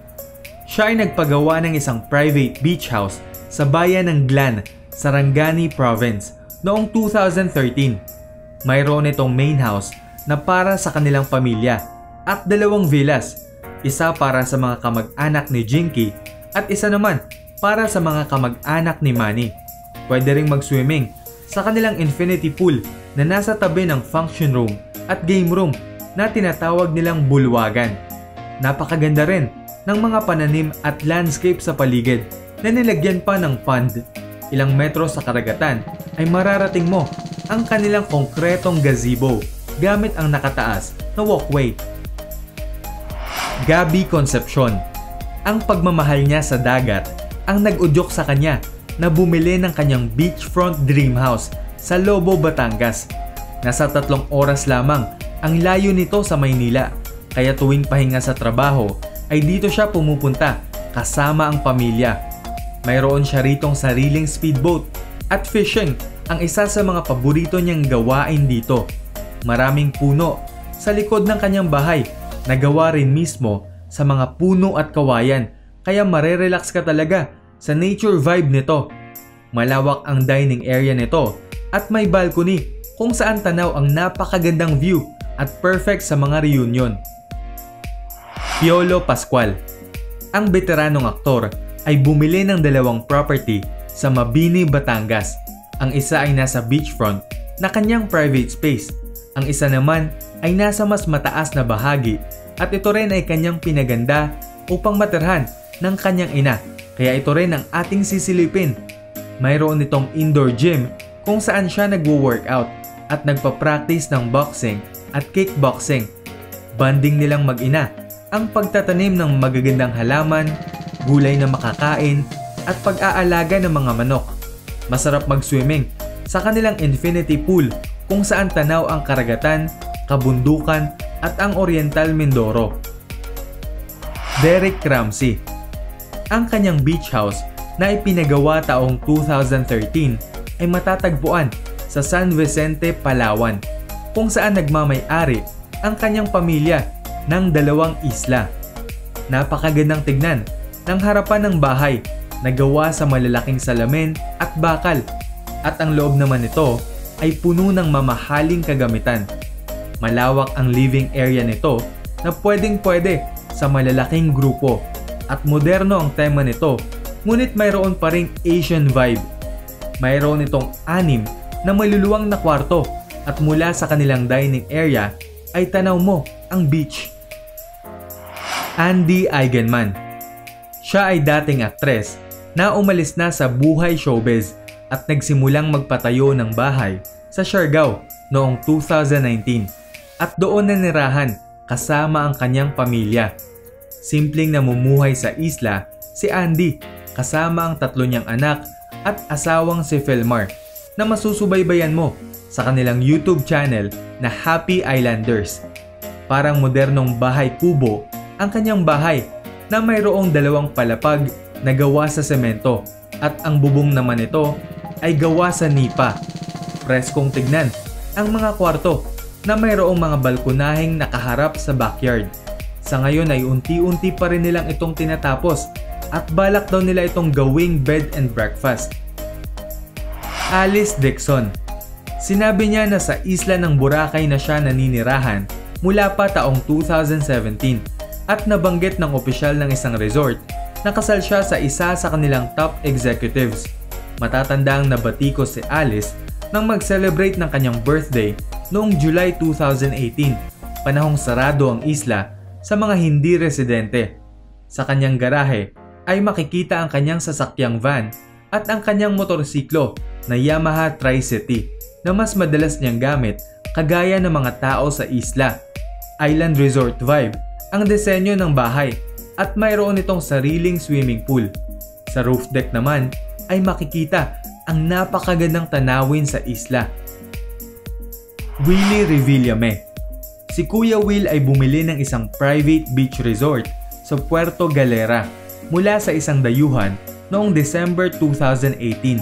A: Siya ay nagpagawa ng isang private beach house sa bayan ng Glan, Sarangani Province noong 2013. Mayroon itong main house na para sa kanilang pamilya at 2 villas, isa para sa mga kamag-anak ni Jinky at isa naman para sa mga kamag-anak ni Manny. Pwede ring mag-swimming sa kanilang infinity pool na nasa tabi ng function room at game room na tinatawag nilang bulwagan. Napakaganda rin ng mga pananim at landscape sa paligid na nilagyan pa ng pond. Ilang metro sa karagatan ay mararating mo ang kanilang konkretong gazebo gamit ang nakataas na walkway. Gabby Concepcion. Ang pagmamahal niya sa dagat ang nag-udyok sa kanya na bumili ng kanyang beachfront dream house sa Lobo, Batangas. Nasa 3 oras lamang ang layo nito sa Maynila, kaya tuwing pahinga sa trabaho ay dito siya pumupunta kasama ang pamilya. Mayroon siya ritong sariling speedboat at fishing ang isa sa mga paborito niyang gawain dito. Maraming puno sa likod ng kanyang bahay na gawa rin mismo sa mga puno at kawayan, kaya marerelax ka talaga sa nature vibe nito. Malawak ang dining area nito at may balcony kung saan tanaw ang napakagandang view at perfect sa mga reunion. Piolo Pascual. Ang veteranong aktor ay bumili ng 2 property sa Mabini, Batangas. Ang isa ay nasa beachfront na kanyang private space. Ang isa naman ay nasa mas mataas na bahagi at ito rin ay kanyang pinaganda upang matirhan ng kanyang ina. Kaya ito rin ang ating sisilipin. Mayroon itong indoor gym kung saan siya nagwo-workout at nagpa-practice ng boxing at kickboxing. Banding nilang mag-ina ang pagtatanim ng magagandang halaman, gulay na makakain at pag-aalaga ng mga manok. Masarap mag-swimming sa kanilang infinity pool kung saan tanaw ang karagatan, kabundukan at ang Oriental Mindoro. Derek Ramsey. Ang kanyang beach house na ipinagawa taong 2013 ay matatagpuan sa San Vicente, Palawan, kung saan nagmamay-ari ang kanyang pamilya ng 2 isla. Napakagandang tignan ng harapan ng bahay na gawa sa malalaking salamin at bakal, at ang loob naman nito ay puno ng mamahaling kagamitan. Malawak ang living area nito na pwedeng-pwede sa malalaking grupo at moderno ang tema nito, ngunit mayroon pa ring Asian vibe. Mayroon itong 6 na maluluwang na kwarto at mula sa kanilang dining area ay tanaw mo ang beach. Andy Eigenman. Siya ay dating aktres na umalis na sa buhay showbiz at nagsimulang magpatayo ng bahay sa Siargao noong 2019 at doon nanirahan kasama ang kanyang pamilya. Simpleng namumuhay sa isla si Andy kasama ang 3 niyang anak at asawang si Philmar na masusubaybayan mo sa kanilang YouTube channel na Happy Islanders. Parang modernong bahay kubo ang kanyang bahay na mayroong 2 palapag na gawa sa semento at ang bubong naman nito ay gawa sa nipa. Preskong tignan ang mga kwarto na mayroong mga balkonaheng nakaharap sa backyard. Sa ngayon ay unti-unti pa rin nilang itong tinatapos at balak daw nila itong gawing bed and breakfast. Alice Dixon. Sinabi niya na sa isla ng Boracay na siya naninirahan mula pa taong 2017 at nabanggit ng opisyal ng isang resort na kasal siya sa isa sa kanilang top executives. Matatandang nabatikos si Alice nang mag-celebrate ng kanyang birthday noong July 2018, panahong sarado ang isla sa mga hindi residente. Sa kanyang garahe ay makikita ang kanyang sasakyang van at ang kanyang motorsiklo na Yamaha Tri-City na mas madalas niyang gamit kagaya ng mga tao sa isla. Island resort vibe ang disenyo ng bahay at mayroon itong sariling swimming pool. Sa roof deck naman ay makikita ang napakagandang tanawin sa isla. Willie Revillame. Si Kuya Will ay bumili ng isang private beach resort sa Puerto Galera mula sa isang dayuhan noong December 2018.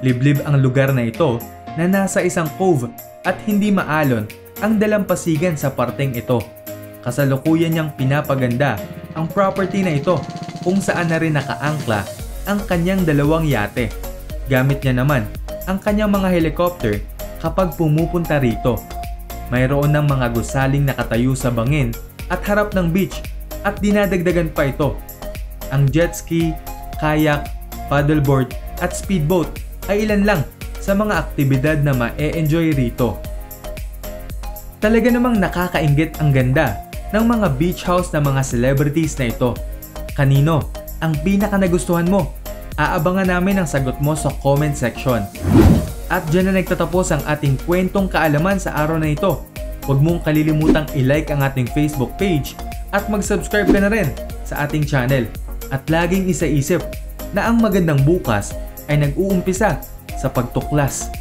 A: Liblib ang lugar na ito na nasa isang cove at hindi maalon ang dalampasigan sa parteng ito. Kasalukuyan niyang pinapaganda ang property na ito kung saan na rin nakaangkla ang kanyang 2 yate. Gamit niya naman ang kanyang mga helicopter kapag pumupunta rito. Mayroon ng mga gusaling nakatayo sa bangin at harap ng beach at dinadagdagan pa ito. Ang jet ski, kayak, paddleboard at speedboat ay ilan lang sa mga aktibidad na ma-e-enjoy rito. Talaga namang nakakainggit ang ganda ng mga beach house ng mga celebrities na ito. Kanino ang pinaka nagustuhan mo? Aabangan namin ang sagot mo sa comment section. At dyan na nagtatapos ang ating kwentong kaalaman sa araw na ito. Huwag mong kalilimutang i-like ang ating Facebook page at mag-subscribe ka na rin sa ating channel. At laging isaisip na ang magandang bukas ay nag-uumpisa sa pagtuklas.